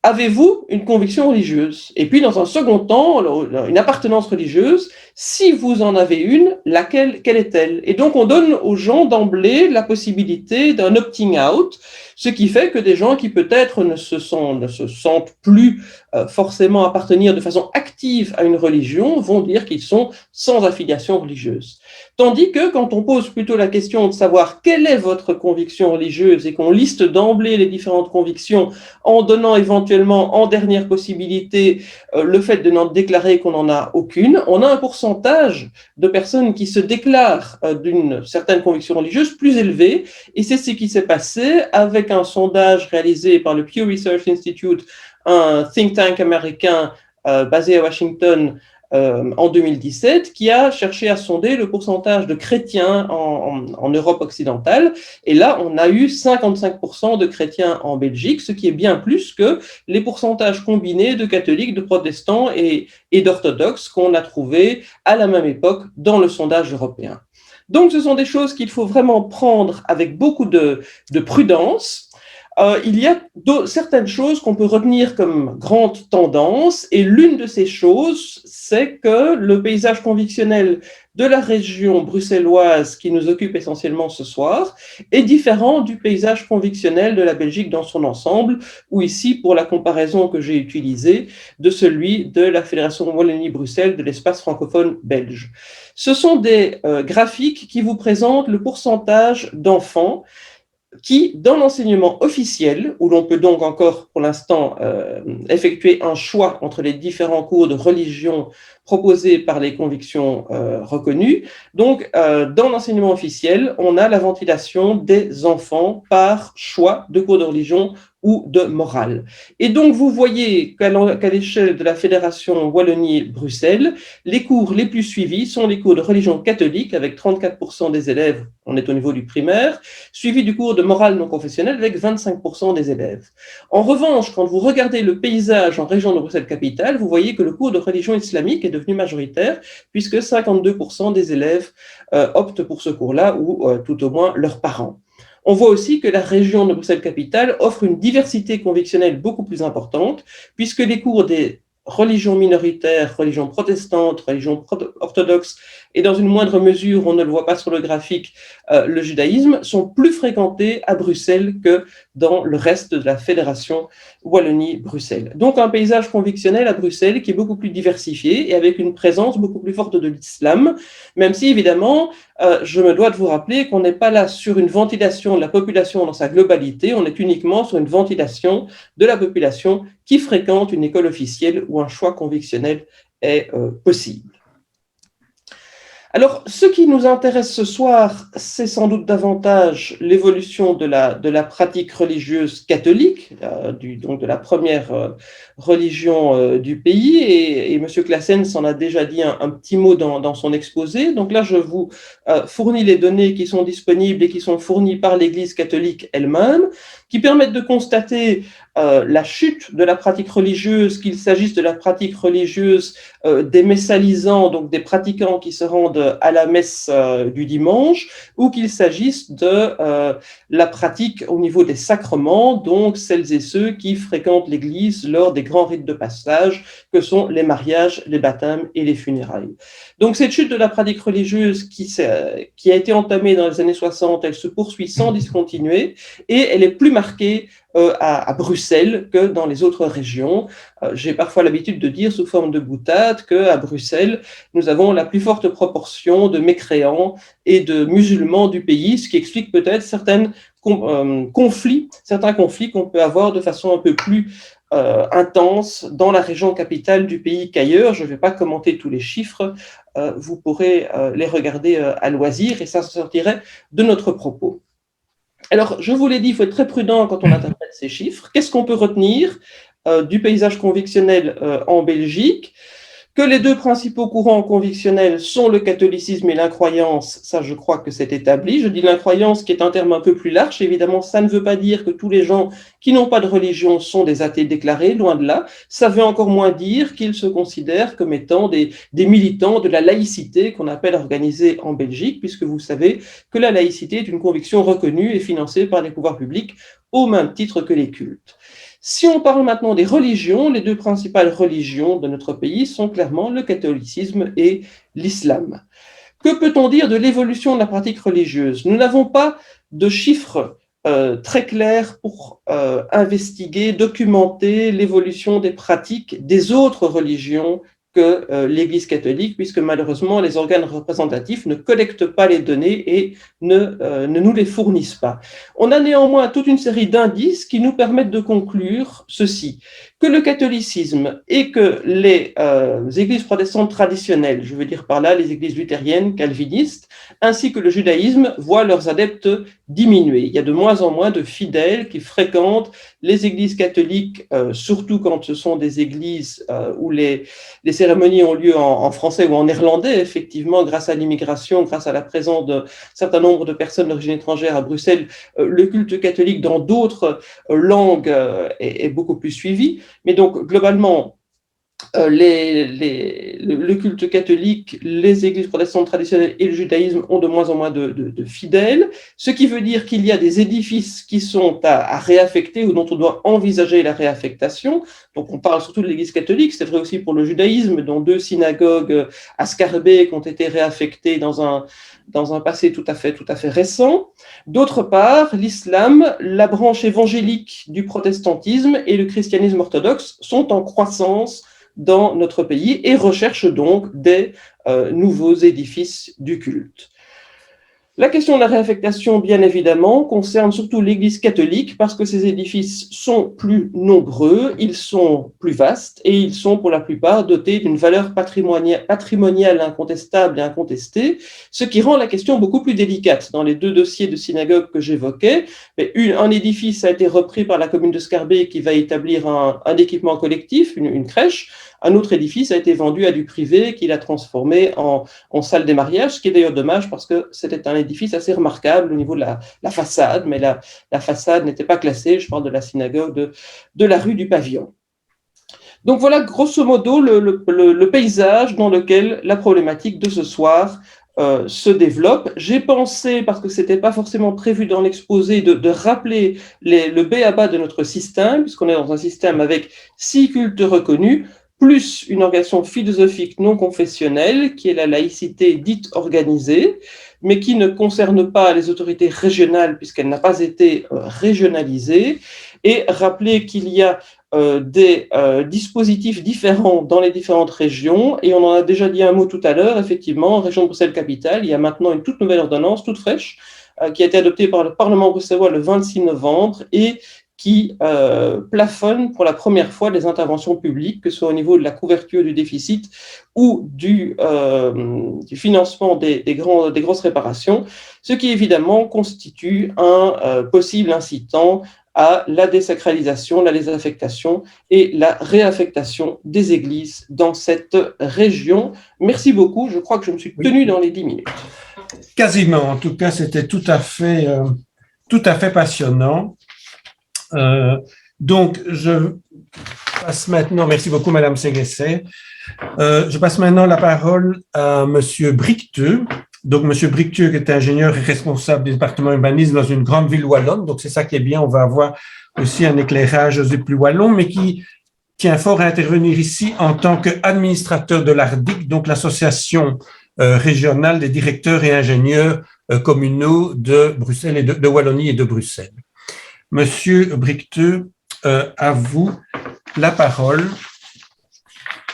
avez-vous une conviction religieuse? Et puis, dans un second temps, une appartenance religieuse. Si vous en avez une, laquelle, quelle est-elle? Et donc, on donne aux gens d'emblée la possibilité d'un opting out, ce qui fait que des gens qui peut-être ne se sentent plus forcément appartenir de façon active à une religion vont dire qu'ils sont sans affiliation religieuse. Tandis que quand on pose plutôt la question de savoir quelle est votre conviction religieuse et qu'on liste d'emblée les différentes convictions en donnant éventuellement en dernière possibilité le fait de n'en déclarer qu'on n'en a aucune, on a un pourcentage de personnes qui se déclarent d'une certaine conviction religieuse plus élevé, et c'est ce qui s'est passé avec un sondage réalisé par le Pew Research Institute, un think tank américain basé à Washington en 2017, qui a cherché à sonder le pourcentage de chrétiens en Europe occidentale. Et là, on a eu 55% de chrétiens en Belgique, ce qui est bien plus que les pourcentages combinés de catholiques, de protestants et d'orthodoxes qu'on a trouvés à la même époque dans le sondage européen. Donc, ce sont des choses qu'il faut vraiment prendre avec beaucoup de prudence. Il y a certaines choses qu'on peut retenir comme grandes tendances, et l'une de ces choses, c'est que le paysage convictionnel de la région bruxelloise qui nous occupe essentiellement ce soir est différent du paysage convictionnel de la Belgique dans son ensemble, ou ici, pour la comparaison que j'ai utilisée, de celui de la Fédération Wallonie-Bruxelles de l'espace francophone belge. Ce sont des graphiques qui vous présentent le pourcentage d'enfants qui, dans l'enseignement officiel, où l'on peut donc encore pour l'instant effectuer un choix entre les différents cours de religion proposés par les convictions reconnues, donc dans l'enseignement officiel, on a la ventilation des enfants par choix de cours de religion ou de morale. Et donc, vous voyez qu'à l'échelle de la Fédération Wallonie-Bruxelles, les cours les plus suivis sont les cours de religion catholique, avec 34% des élèves, on est au niveau du primaire, suivi du cours de morale non confessionnelle, avec 25% des élèves. En revanche, quand vous regardez le paysage en région de Bruxelles-Capitale, vous voyez que le cours de religion islamique est devenu majoritaire, puisque 52% des élèves optent pour ce cours-là, ou tout au moins leurs parents. On voit aussi que la région de Bruxelles-Capitale offre une diversité convictionnelle beaucoup plus importante, puisque les cours des religions minoritaires, religions protestantes, religions orthodoxes, et dans une moindre mesure, on ne le voit pas sur le graphique, le judaïsme, sont plus fréquentés à Bruxelles que dans le reste de la Fédération Wallonie-Bruxelles. Donc un paysage convictionnel à Bruxelles qui est beaucoup plus diversifié et avec une présence beaucoup plus forte de l'islam, même si évidemment, je me dois de vous rappeler qu'on n'est pas là sur une ventilation de la population dans sa globalité, on est uniquement sur une ventilation de la population qui fréquente une école officielle où un choix convictionnel est possible. Alors, ce qui nous intéresse ce soir, c'est sans doute davantage l'évolution de la pratique religieuse catholique, donc de la première religion du pays, et M. Claessens en a déjà dit un petit mot dans son exposé. Donc là, je vous fournis les données qui sont disponibles et qui sont fournies par l'Église catholique elle-même. qui permettent de constater la chute de la pratique religieuse, qu'il s'agisse de la pratique religieuse des messalisants, donc des pratiquants qui se rendent à la messe du dimanche, ou qu'il s'agisse de la pratique au niveau des sacrements, donc celles et ceux qui fréquentent l'Église lors des grands rites de passage, que sont les mariages, les baptêmes et les funérailles. Donc cette chute de la pratique religieuse qui a été entamée dans les années 60, elle se poursuit sans discontinuer, et elle est plus marquée à Bruxelles que dans les autres régions. J'ai parfois l'habitude de dire sous forme de boutade qu'à Bruxelles, nous avons la plus forte proportion de mécréants et de musulmans du pays, ce qui explique peut-être certains conflits qu'on peut avoir de façon un peu plus intense dans la région capitale du pays qu'ailleurs. Je ne vais pas commenter tous les chiffres, vous pourrez les regarder à loisir et ça sortirait de notre propos. Alors, je vous l'ai dit, il faut être très prudent quand on interprète ces chiffres. Qu'est-ce qu'on peut retenir du paysage convictionnel en Belgique? Que les deux principaux courants convictionnels sont le catholicisme et l'incroyance, ça je crois que c'est établi. Je dis l'incroyance qui est un terme un peu plus large, évidemment ça ne veut pas dire que tous les gens qui n'ont pas de religion sont des athées déclarés, loin de là. Ça veut encore moins dire qu'ils se considèrent comme étant des militants de la laïcité qu'on appelle organisée en Belgique, puisque vous savez que la laïcité est une conviction reconnue et financée par les pouvoirs publics au même titre que les cultes. Si on parle maintenant des religions, les deux principales religions de notre pays sont clairement le catholicisme et l'islam. Que peut-on dire de l'évolution de la pratique religieuse? Nous n'avons pas de chiffres très clairs pour investiguer, documenter l'évolution des pratiques des autres religions que l'Église catholique, puisque malheureusement les organes représentatifs ne collectent pas les données et ne nous les fournissent pas. On a néanmoins toute une série d'indices qui nous permettent de conclure ceci, que le catholicisme et que les églises protestantes traditionnelles, je veux dire par là les églises luthériennes, calvinistes, ainsi que le judaïsme, voient leurs adeptes diminuer. Il y a de moins en moins de fidèles qui fréquentent les églises catholiques, surtout quand ce sont des églises où les cérémonies ont lieu en français ou en néerlandais, effectivement, grâce à l'immigration, grâce à la présence d'un certain nombre de personnes d'origine étrangère à Bruxelles, le culte catholique dans d'autres langues est beaucoup plus suivi. Mais donc, globalement, le culte catholique, les églises protestantes traditionnelles et le judaïsme ont de moins en moins de fidèles, ce qui veut dire qu'il y a des édifices qui sont à réaffecter ou dont on doit envisager la réaffectation. Donc on parle surtout de l'église catholique, c'est vrai aussi pour le judaïsme, dont 2 synagogues à Schaerbeek ont été réaffectées dans un passé tout à fait récent. D'autre part, l'islam, la branche évangélique du protestantisme et le christianisme orthodoxe sont en croissance dans notre pays et recherchent donc des nouveaux édifices du culte. La question de la réaffectation, bien évidemment, concerne surtout l'Église catholique parce que ces édifices sont plus nombreux, ils sont plus vastes et ils sont pour la plupart dotés d'une valeur patrimoniale incontestable et incontestée, ce qui rend la question beaucoup plus délicate. Dans les 2 dossiers de synagogue que j'évoquais, un édifice a été repris par la commune de Schaerbeek qui va établir un équipement collectif, une crèche. Un autre édifice a été vendu à du privé qui l'a transformé en salle des mariages, ce qui est d'ailleurs dommage parce que c'était un édifice assez remarquable au niveau de la façade, mais la façade n'était pas classée, je parle de la synagogue de la rue du Pavillon. Donc voilà grosso modo le paysage dans lequel la problématique de ce soir se développe. J'ai pensé, parce que ce n'était pas forcément prévu dans l'exposé, de rappeler le b.a.-ba de notre système, puisqu'on est dans un système avec 6 cultes reconnus, plus une organisation philosophique non confessionnelle, qui est la laïcité dite organisée, mais qui ne concerne pas les autorités régionales, puisqu'elle n'a pas été régionalisée, et rappeler qu'il y a des dispositifs différents dans les différentes régions, et on en a déjà dit un mot tout à l'heure, effectivement, en région de Bruxelles-Capitale, il y a maintenant une toute nouvelle ordonnance, toute fraîche, qui a été adoptée par le Parlement bruxellois le 26 novembre, et qui plafonne pour la première fois les interventions publiques, que ce soit au niveau de la couverture du déficit ou du financement des grosses réparations, ce qui évidemment constitue un possible incitant à la désacralisation, la désaffectation et la réaffectation des églises dans cette région. Merci beaucoup, je crois que je me suis tenu dans les 10 minutes. Quasiment, en tout cas, c'était tout à fait passionnant. Donc, je passe maintenant, merci beaucoup Madame Séguesset, je passe maintenant la parole à Monsieur Bricteux. Donc, Monsieur Bricteux, qui est ingénieur et responsable du département urbanisme dans une grande ville wallonne, donc c'est ça qui est bien, on va avoir aussi un éclairage des plus wallons, mais qui tient fort à intervenir ici en tant qu'administrateur de l'ARDIC, donc l'association régionale des directeurs et ingénieurs communaux de Bruxelles et de Wallonie et de Bruxelles. Monsieur Bricteux, à vous la parole.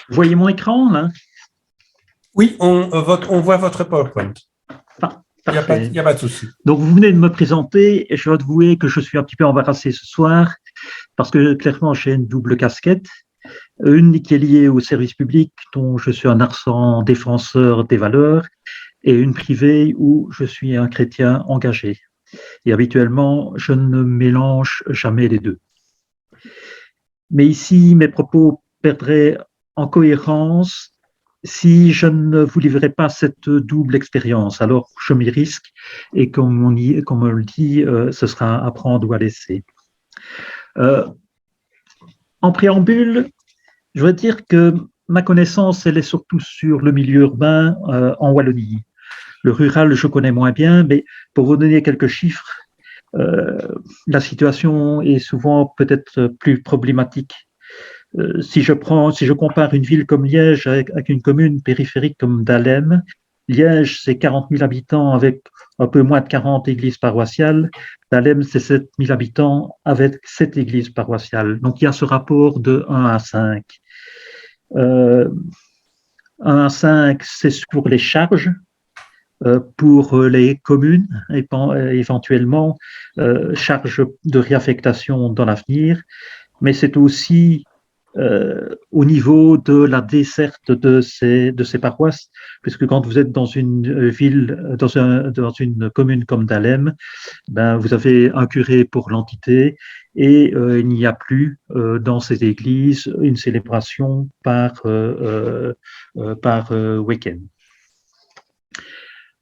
Vous voyez mon écran, là? Oui, on voit votre PowerPoint. Il n'y a pas de souci. Donc, vous venez de me présenter et je dois avouer que je suis un petit peu embarrassé ce soir parce que clairement, j'ai une double casquette. Une qui est liée au service public, dont je suis un ardent défenseur des valeurs, et une privée où je suis un chrétien engagé. Et habituellement, je ne mélange jamais les deux. Mais ici, mes propos perdraient en cohérence si je ne vous livrais pas cette double expérience. Alors, je m'y risque et comme on le dit, ce sera à prendre ou à laisser. En préambule, je voudrais dire que ma connaissance, elle est surtout sur le milieu urbain en Wallonie. Le rural, je connais moins bien, mais pour vous donner quelques chiffres, la situation est souvent peut-être plus problématique. Si je compare une ville comme Liège avec une commune périphérique comme Dahlem, Liège, c'est 40 000 habitants avec un peu moins de 40 églises paroissiales. Dahlem, c'est 7 000 habitants avec 7 églises paroissiales. Donc, il y a ce rapport de 1 à 5. 1 à 5, c'est sur les charges. Pour les communes, éventuellement, charges de réaffectation dans l'avenir, mais c'est aussi au niveau de la desserte de ces paroisses, puisque quand vous êtes dans une ville, dans une commune comme Dahlem, ben, vous avez un curé pour l'entité et il n'y a plus dans ces églises une célébration par week-end.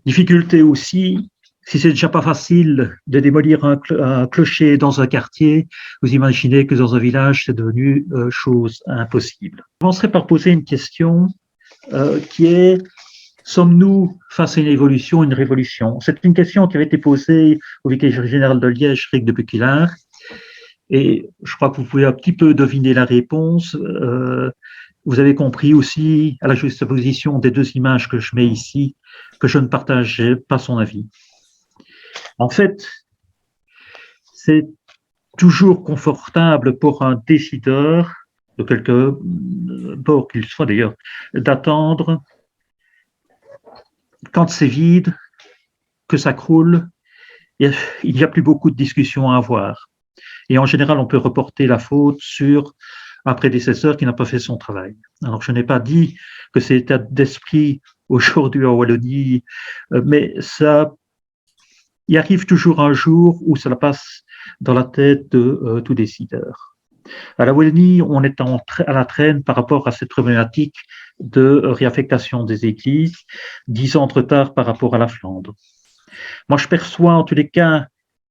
Difficulté aussi, si c'est déjà pas facile de démolir un clocher dans un quartier, vous imaginez que dans un village, c'est devenu chose impossible. Je commencerai par poser une question qui est, sommes-nous face à une évolution, une révolution? C'est une question qui avait été posée au vicaire général de Liège, Rick de Bucquillard, et je crois que vous pouvez un petit peu deviner la réponse. Vous avez compris aussi, à la juxtaposition des deux images que je mets ici, que je ne partageais pas son avis. En fait, c'est toujours confortable pour un décideur, de quelque bord qu'il soit d'ailleurs, d'attendre quand c'est vide, que ça croule, il n'y a plus beaucoup de discussions à avoir. Et en général, on peut reporter la faute sur un prédécesseur qui n'a pas fait son travail. Alors, je n'ai pas dit que c'est l'état d'esprit aujourd'hui en Wallonie, mais ça, il arrive toujours un jour où cela passe dans la tête de tout décideur. À la Wallonie, on est à la traîne par rapport à cette problématique de réaffectation des églises, 10 ans de retard par rapport à la Flandre. Moi, je perçois en tous les cas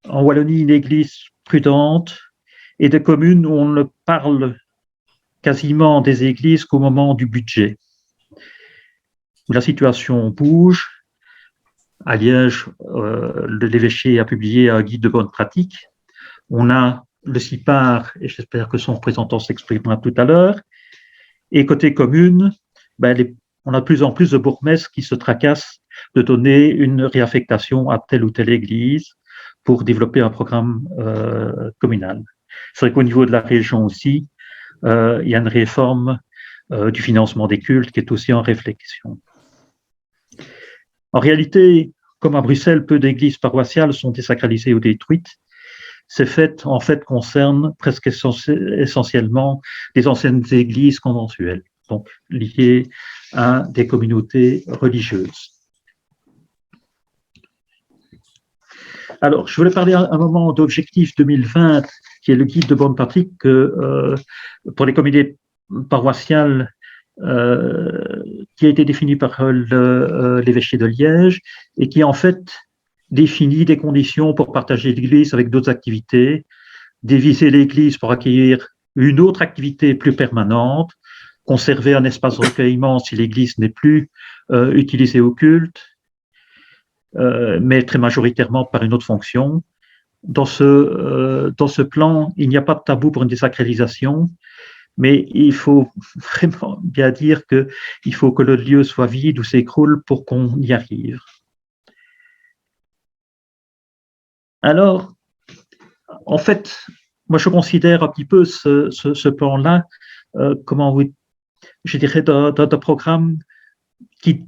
en Wallonie une église prudente et des communes où on ne parle quasiment des églises qu'au moment du budget, où la situation bouge. À Liège, l'évêché a publié un guide de bonne pratique. On a le CIPAR, et j'espère que son représentant s'exprimera tout à l'heure. Et côté commune, ben, on a de plus en plus de bourgmestres qui se tracassent de donner une réaffectation à telle ou telle église pour développer un programme communal. C'est vrai qu'au niveau de la région aussi, il y a une réforme du financement des cultes qui est aussi en réflexion. En réalité, comme à Bruxelles, peu d'églises paroissiales sont désacralisées ou détruites. Ces faits, en fait, concernent presque essentiellement des anciennes églises conventuelles, donc liées à des communautés religieuses. Alors, je voulais parler un moment d'Objectif 2020, qui est le guide de bonne pratique pour les communautés paroissiales qui a été défini par l'évêché de Liège et qui en fait définit des conditions pour partager l'Église avec d'autres activités, diviser l'église pour accueillir une autre activité plus permanente, conserver un espace de recueillement si l'église n'est plus utilisée au culte, mais très majoritairement par une autre fonction. Dans ce plan, il n'y a pas de tabou pour une désacralisation, mais il faut vraiment bien dire qu'il faut que le lieu soit vide ou s'écroule pour qu'on y arrive. Alors, en fait, moi je considère un petit peu ce plan-là, je dirais, d'un programme qui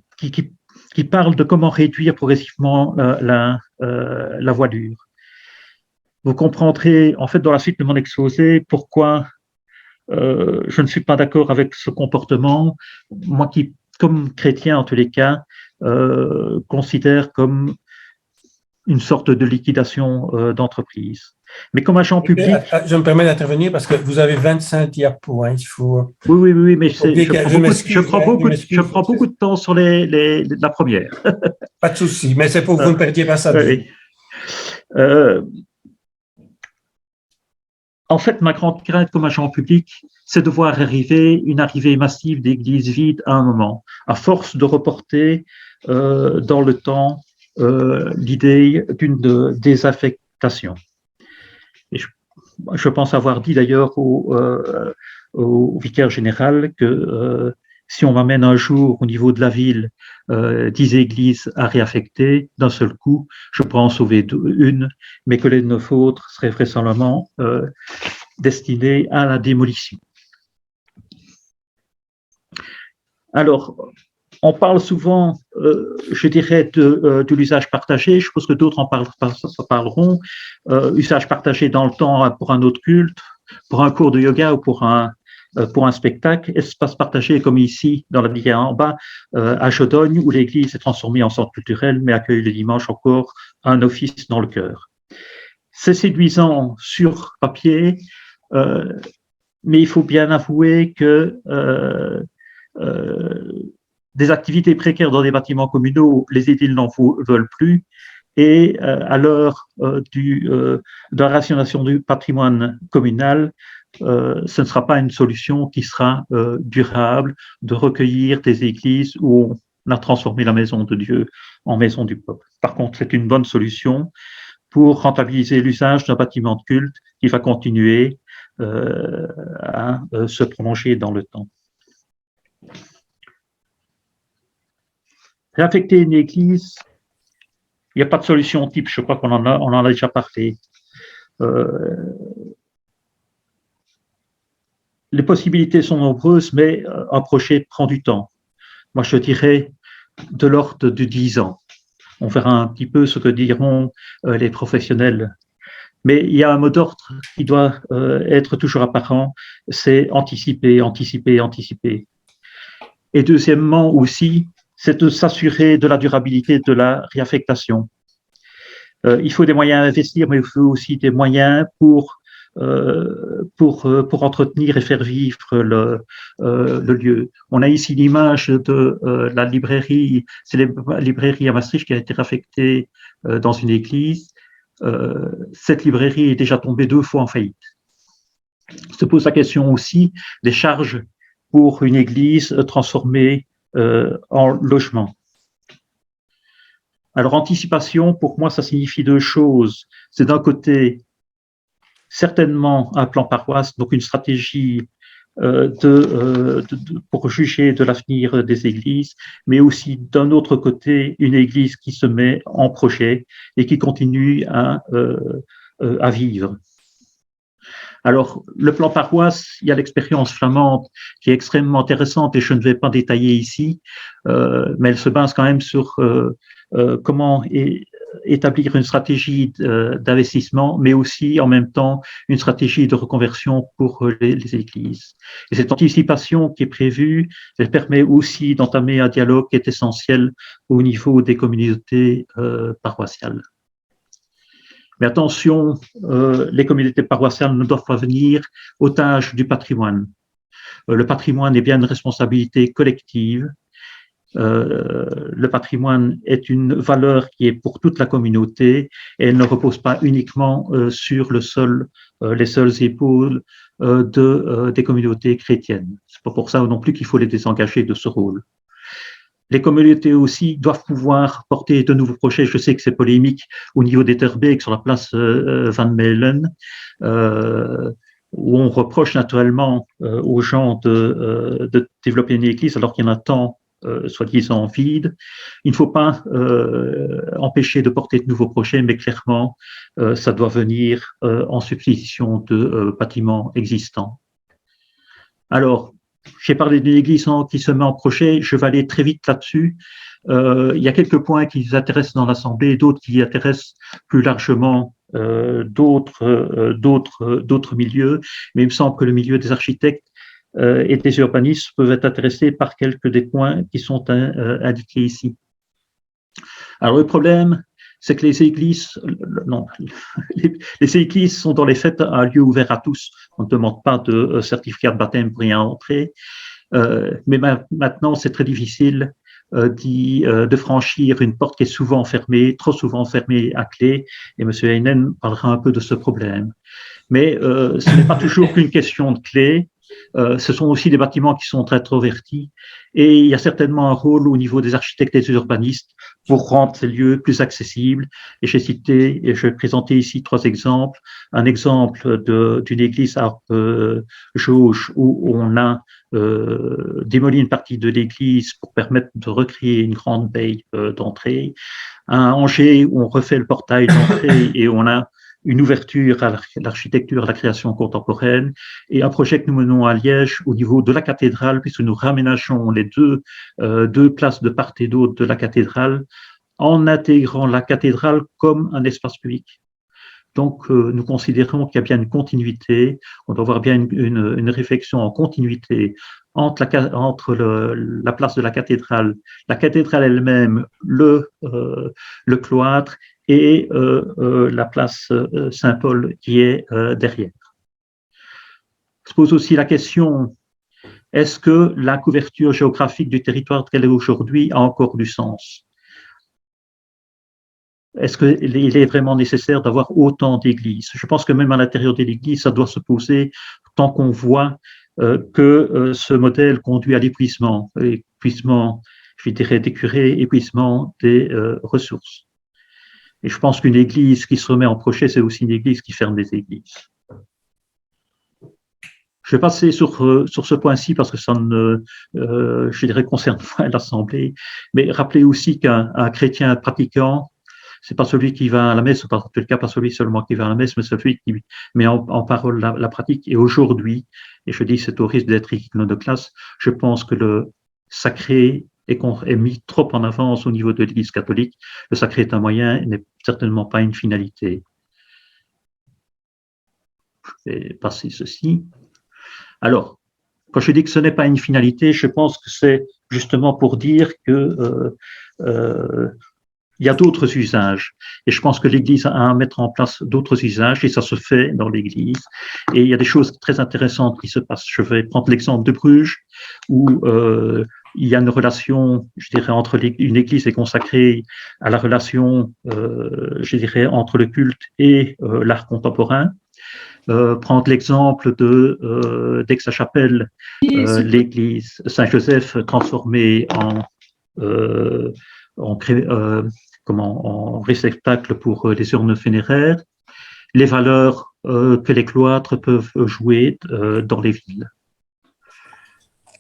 parle de comment réduire progressivement la voilure. Vous comprendrez, en fait, dans la suite de mon exposé, pourquoi je ne suis pas d'accord avec ce comportement, moi qui, comme chrétien en tous les cas, considère comme une sorte de liquidation d'entreprise. Mais comme agent public... Je me permets d'intervenir parce que vous avez 25 diapos. Hein, il faut... Oui, mais je prends beaucoup de temps sur la première. Pas de souci, mais c'est pour que vous ne perdiez pas ça de vue. En fait, ma grande crainte comme agent public, c'est de voir arriver une arrivée massive d'églises vides à un moment, à force de reporter dans le temps l'idée d'une désaffectation. Et je pense avoir dit d'ailleurs au vicaire général que si on m'amène un jour au niveau de la ville 10 églises à réaffecter d'un seul coup, je pourrais en sauver une, mais que les 9 autres seraient vraisemblablement destinées à la démolition. Alors, on parle souvent, je dirais, de l'usage partagé. Je suppose que d'autres en parleront. Usage partagé dans le temps pour un autre culte, pour un cours de yoga ou pour un spectacle. Espace partagé comme ici, dans la diagramme en bas, à Jodogne, où l'église est transformée en centre culturel, mais accueille le dimanche encore un office dans le chœur. C'est séduisant sur papier, mais il faut bien avouer que des activités précaires dans des bâtiments communaux, les édiles n'en veulent plus, et à l'heure de la rationalisation du patrimoine communal, ce ne sera pas une solution qui sera durable de recueillir des églises où on a transformé la maison de Dieu en maison du peuple. Par contre, c'est une bonne solution pour rentabiliser l'usage d'un bâtiment de culte qui va continuer à se prolonger dans le temps. Réaffecter une église, il n'y a pas de solution type, je crois qu'on en a déjà parlé. Les possibilités sont nombreuses, mais un projet prend du temps. Moi, je dirais de l'ordre de 10 ans. On verra un petit peu ce que diront les professionnels. Mais il y a un mot d'ordre qui doit être toujours apparent, c'est anticiper, anticiper, anticiper. Et deuxièmement aussi, c'est de s'assurer de la durabilité de la réaffectation. Il faut des moyens à investir, mais il faut aussi des moyens pour entretenir et faire vivre le lieu. On a ici l'image de la librairie, c'est la librairie à Maastricht qui a été réaffectée dans une église. Cette librairie est déjà tombée 2 fois en faillite. Se pose la question aussi des charges pour une église transformée en logement. Alors, anticipation, pour moi, ça signifie 2 choses. C'est d'un côté, certainement un plan paroisse, donc une stratégie pour juger de l'avenir des églises, mais aussi d'un autre côté, une église qui se met en projet et qui continue à vivre. Alors, le plan paroisse, il y a l'expérience flamande qui est extrêmement intéressante et je ne vais pas détailler ici, mais elle se base quand même sur comment établir une stratégie d'investissement, mais aussi en même temps une stratégie de reconversion pour les églises. Et cette anticipation qui est prévue, elle permet aussi d'entamer un dialogue qui est essentiel au niveau des communautés paroissiales. Mais attention, les communautés paroissiales ne doivent pas venir otages du patrimoine. Le patrimoine est bien une responsabilité collective. le patrimoine est une valeur qui est pour toute la communauté et elle ne repose pas uniquement sur les seules épaules des communautés chrétiennes. C'est pas pour ça non plus qu'il faut les désengager de ce rôle. Les communautés aussi doivent pouvoir porter de nouveaux projets. Je sais que c'est polémique au niveau d'Etterbeek sur la place Van Melen, où on reproche naturellement aux gens de développer une église alors qu'il y en a tant soi-disant vide. Il ne faut pas empêcher de porter de nouveaux projets, mais clairement, ça doit venir en substitution de bâtiments existants. Alors, j'ai parlé d'une église qui se met en projet, je vais aller très vite là-dessus. Il y a quelques points qui nous intéressent dans l'Assemblée, d'autres qui intéressent plus largement d'autres milieux, mais il me semble que le milieu des architectes et des urbanistes peuvent être intéressés par quelques des points qui sont indiqués ici. Alors le problème, c'est que les églises sont dans les faits un lieu ouvert à tous. On ne demande pas de certificat de baptême pour y entrer, mais maintenant c'est très difficile de franchir une porte qui est souvent fermée, trop souvent fermée à clé, et M. Heinen parlera un peu de ce problème. Mais ce n'est pas toujours qu'une question de clé. Ce sont aussi des bâtiments qui sont introvertis et il y a certainement un rôle au niveau des architectes et des urbanistes pour rendre ces lieux plus accessibles. Et j'ai cité et je vais présenter ici 3 exemples. Un exemple d'une église à Jauge où on a démoli une partie de l'église pour permettre de recréer une grande baie d'entrée. À Angers où on refait le portail d'entrée et on a une ouverture à l'architecture, à la création contemporaine, et un projet que nous menons à Liège au niveau de la cathédrale, puisque nous raménageons les deux places de part et d'autre de la cathédrale, en intégrant la cathédrale comme un espace public. Donc, nous considérons qu'il y a bien une continuité, on doit avoir bien une réflexion en continuité entre la place de la cathédrale elle-même, le cloître et la place Saint-Paul qui est derrière. Se pose aussi la question, est-ce que la couverture géographique du territoire qu'elle est aujourd'hui a encore du sens? Est-ce qu'il est vraiment nécessaire d'avoir autant d'églises? Je pense que même à l'intérieur de l'église, ça doit se poser tant qu'on voit que ce modèle conduit à l'épuisement, je dirais, des curés, épuisement des ressources. Et je pense qu'une église qui se remet en projet, c'est aussi une église qui ferme des églises. Je vais passer sur ce point-ci parce que ça ne, je dirais, concerne pas l'Assemblée. Mais rappelez aussi qu'un chrétien pratiquant, c'est pas celui qui va à la messe, en tout cas pas celui seulement qui va à la messe, mais celui qui met en parole la pratique. Et aujourd'hui, et je dis c'est au risque d'être iconoclaste, je pense que le sacré est mis trop en avance au niveau de l'Église catholique. Le sacré est un moyen et n'est certainement pas une finalité. Je vais passer ceci. Alors, quand je dis que ce n'est pas une finalité, je pense que c'est justement pour dire que il y a d'autres usages. Et je pense que l'Église a à mettre en place d'autres usages et ça se fait dans l'Église. Et il y a des choses très intéressantes qui se passent. Je vais prendre l'exemple de Bruges où il y a une relation, je dirais, entre une Église est consacrée à la relation, je dirais, entre le culte et l'art contemporain. Prendre l'exemple d'Aix-la-Chapelle, l'église Saint-Joseph transformée en réceptacle pour les urnes funéraires, les valeurs que les cloîtres peuvent jouer dans les villes.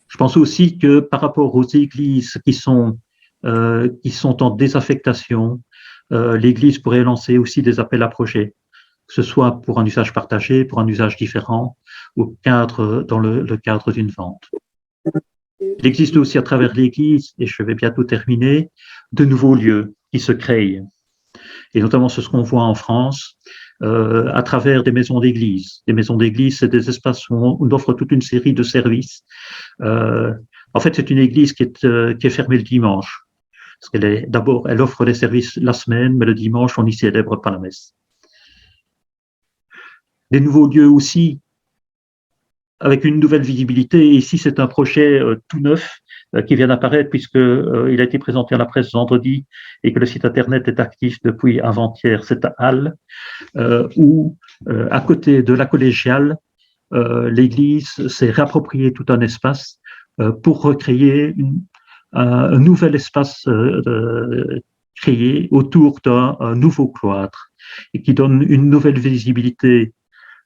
Je pense aussi que par rapport aux églises qui sont en désaffectation, l'Église pourrait lancer aussi des appels à projets, que ce soit pour un usage partagé, pour un usage différent, ou dans le cadre d'une vente. Il existe aussi à travers l'Église, et je vais bientôt terminer, de nouveaux lieux qui se créent. Et notamment ce qu'on voit en France, à travers des maisons d'église. Les maisons d'église, c'est des espaces où on offre toute une série de services. En fait, c'est une église qui est fermée le dimanche. Parce d'abord, elle offre des services la semaine, mais le dimanche, on n'y célèbre pas la messe. Des nouveaux lieux aussi, avec une nouvelle visibilité. Et ici, c'est un projet tout neuf qui vient d'apparaître puisque il a été présenté à la presse vendredi et que le site internet est actif depuis avant-hier. C'est à Halle, où à côté de la collégiale, l'Église s'est réapproprié tout un espace pour recréer un nouvel espace créé autour d'un nouveau cloître et qui donne une nouvelle visibilité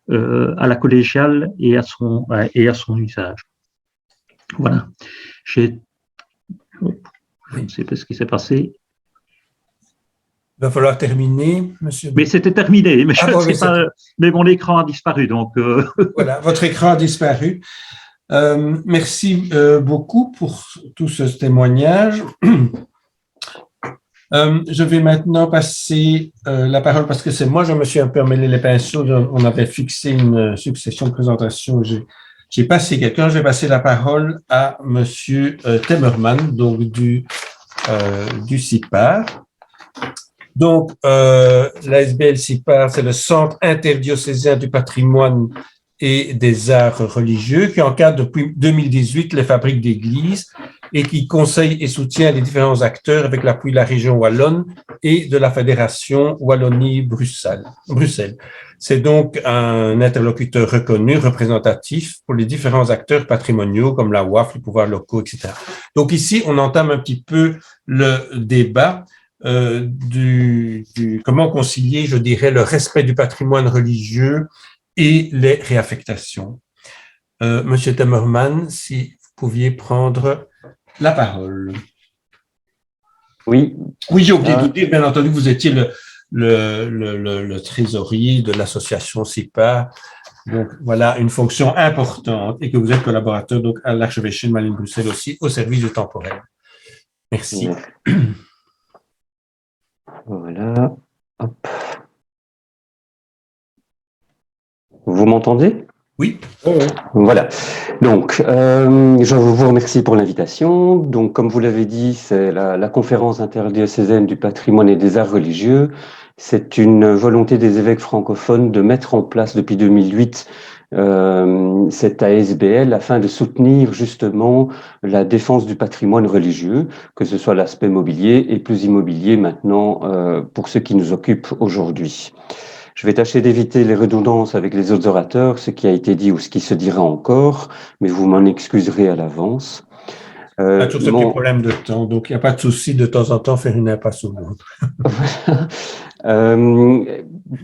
à la collégiale et à son usage. Voilà. Je ne sais pas ce qui s'est passé. Il va falloir terminer, monsieur. Mais c'était terminé, mais, mais mon écran a disparu. Donc Voilà, votre écran a disparu. Merci beaucoup pour tout ce témoignage. Je vais maintenant passer la parole, parce que c'est moi, je me suis un peu emmêlé les pinceaux. On avait fixé une succession de présentations. J'ai passé quelqu'un. Je vais passer la parole à monsieur Temmerman, donc du CIPAR. Donc, l'ASBL CIPAR, c'est le Centre interdiocésain du patrimoine et des arts religieux qui encadre depuis 2018 les fabriques d'églises et qui conseille et soutient les différents acteurs avec l'appui de la région wallonne et de la Fédération Wallonie-Bruxelles. C'est donc un interlocuteur reconnu, représentatif pour les différents acteurs patrimoniaux comme la WAF, les pouvoirs locaux, etc. Donc ici, on entame un petit peu le débat comment concilier, je dirais, le respect du patrimoine religieux et les réaffectations. Monsieur Temmerman, si vous pouviez prendre la parole. Oui. Oui, j'ai oublié de vous dire, bien entendu, que vous étiez le trésorier de l'association CIPAR. Donc, voilà, une fonction importante et que vous êtes collaborateur donc, à l'archevêché de Malines-Bruxelles aussi, au service du temporel. Merci. Voilà. Hop. Vous m'entendez? Oui. Voilà. Donc, je vous remercie pour l'invitation. Donc, comme vous l'avez dit, c'est la conférence interdiocésaine du patrimoine et des arts religieux. C'est une volonté des évêques francophones de mettre en place depuis 2008 cette ASBL afin de soutenir justement la défense du patrimoine religieux, que ce soit l'aspect mobilier et plus immobilier maintenant pour ceux qui nous occupent aujourd'hui. Je vais tâcher d'éviter les redondances avec les autres orateurs, ce qui a été dit ou ce qui se dira encore, mais vous m'en excuserez à l'avance. Pas toujours ce petit problème de temps, donc il n'y a pas de souci de temps en temps faire une impasse au monde.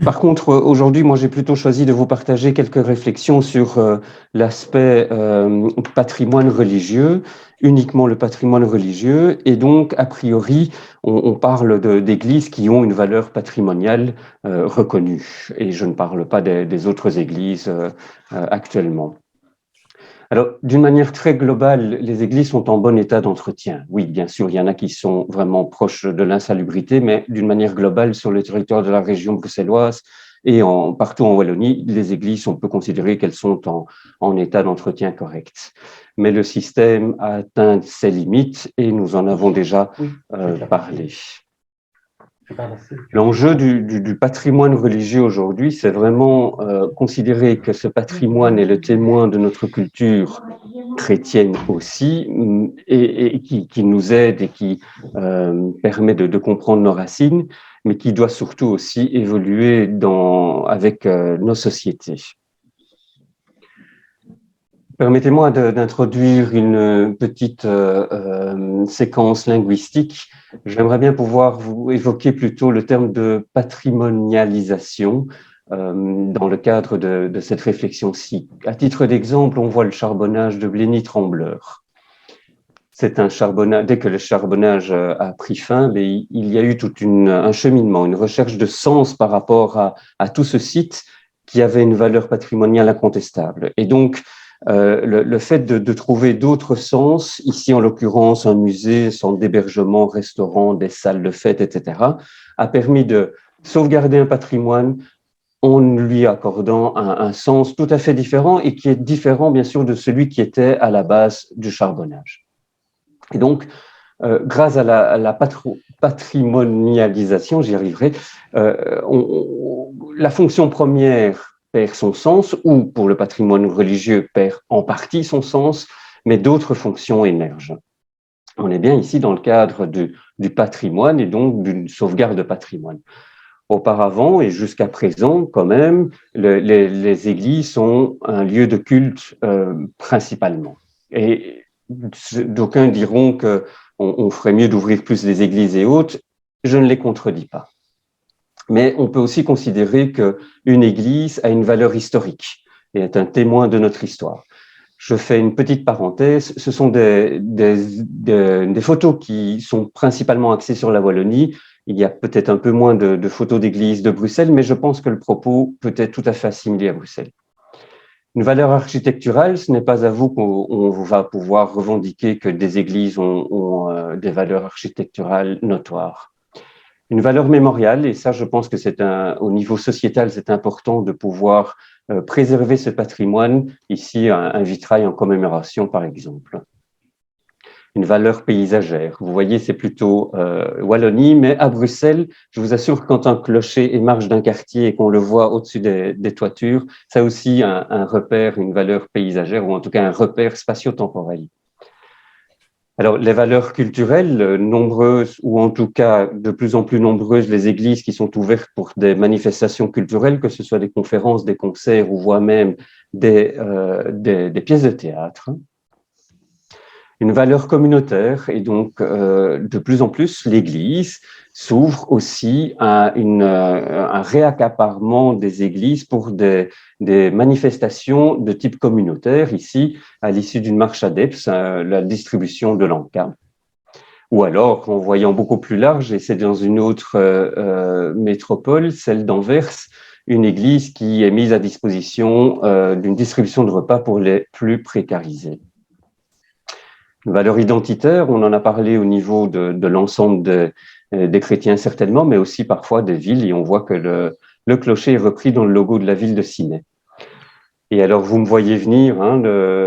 Par contre, aujourd'hui, moi, j'ai plutôt choisi de vous partager quelques réflexions sur l'aspect patrimoine religieux, uniquement le patrimoine religieux, et donc, a priori, on parle d'églises qui ont une valeur patrimoniale reconnue, et je ne parle pas des autres églises actuellement. Alors, d'une manière très globale, les églises sont en bon état d'entretien. Oui, bien sûr, il y en a qui sont vraiment proches de l'insalubrité, mais d'une manière globale, sur le territoire de la région bruxelloise et partout en Wallonie, les églises, on peut considérer qu'elles sont en état d'entretien correct. Mais le système a atteint ses limites et nous en avons déjà parlé. L'enjeu du patrimoine religieux aujourd'hui, c'est vraiment considérer que ce patrimoine est le témoin de notre culture chrétienne aussi, et qui nous aide et qui permet de comprendre nos racines, mais qui doit surtout aussi évoluer avec nos sociétés. Permettez-moi d'introduire une petite séquence linguistique. J'aimerais bien pouvoir vous évoquer plutôt le terme de patrimonialisation dans le cadre de cette réflexion-ci. À titre d'exemple, on voit le charbonnage de Blény-Trembleur. C'est un charbonnage, dès que le charbonnage a pris fin, il y a eu tout un cheminement, une recherche de sens par rapport à tout ce site qui avait une valeur patrimoniale incontestable. Et donc, le fait de trouver d'autres sens, ici en l'occurrence un musée, centre d'hébergement, restaurant, des salles de fête, etc., a permis de sauvegarder un patrimoine en lui accordant un sens tout à fait différent et qui est différent bien sûr de celui qui était à la base du charbonnage. Et donc, grâce à la patrimonialisation, j'y arriverai, la fonction première perd son sens, ou pour le patrimoine religieux perd en partie son sens, mais d'autres fonctions émergent. On est bien ici dans le cadre du patrimoine et donc d'une sauvegarde de patrimoine. Auparavant et jusqu'à présent, quand même, les églises sont un lieu de culte principalement. Et d'aucuns diront qu'on ferait mieux d'ouvrir plus les églises et autres. Je ne les contredis pas. Mais on peut aussi considérer qu'une église a une valeur historique et est un témoin de notre histoire. Je fais une petite parenthèse. Ce sont des photos qui sont principalement axées sur la Wallonie. Il y a peut-être un peu moins de photos d'églises de Bruxelles, mais je pense que le propos peut être tout à fait assimilé à Bruxelles. Une valeur architecturale, ce n'est pas à vous qu'on va pouvoir revendiquer que des églises ont des valeurs architecturales notoires. Une valeur mémoriale, et ça, je pense que au niveau sociétal, c'est important de pouvoir préserver ce patrimoine. Ici, un vitrail en commémoration, par exemple. Une valeur paysagère. Vous voyez, c'est plutôt Wallonie, mais à Bruxelles, je vous assure, quand un clocher émarge d'un quartier et qu'on le voit au-dessus des toitures, ça a aussi un repère, une valeur paysagère, ou en tout cas un repère spatio-temporel. Alors, les valeurs culturelles, nombreuses, ou en tout cas de plus en plus nombreuses, les églises qui sont ouvertes pour des manifestations culturelles, que ce soit des conférences, des concerts, ou voire même des pièces de théâtre. Une valeur communautaire, et donc de plus en plus, l'Église s'ouvre aussi à un réaccaparement des églises pour des manifestations de type communautaire, ici, à l'issue d'une marche ADEPS, la distribution de l'Anca. Ou alors, en voyant beaucoup plus large, et c'est dans une autre métropole, celle d'Anvers, une église qui est mise à disposition d'une distribution de repas pour les plus précarisés. Une valeur identitaire, on en a parlé au niveau de l'ensemble des chrétiens certainement, mais aussi parfois des villes, et on voit que le clocher est repris dans le logo de la ville de Ciney. Et alors, vous me voyez venir,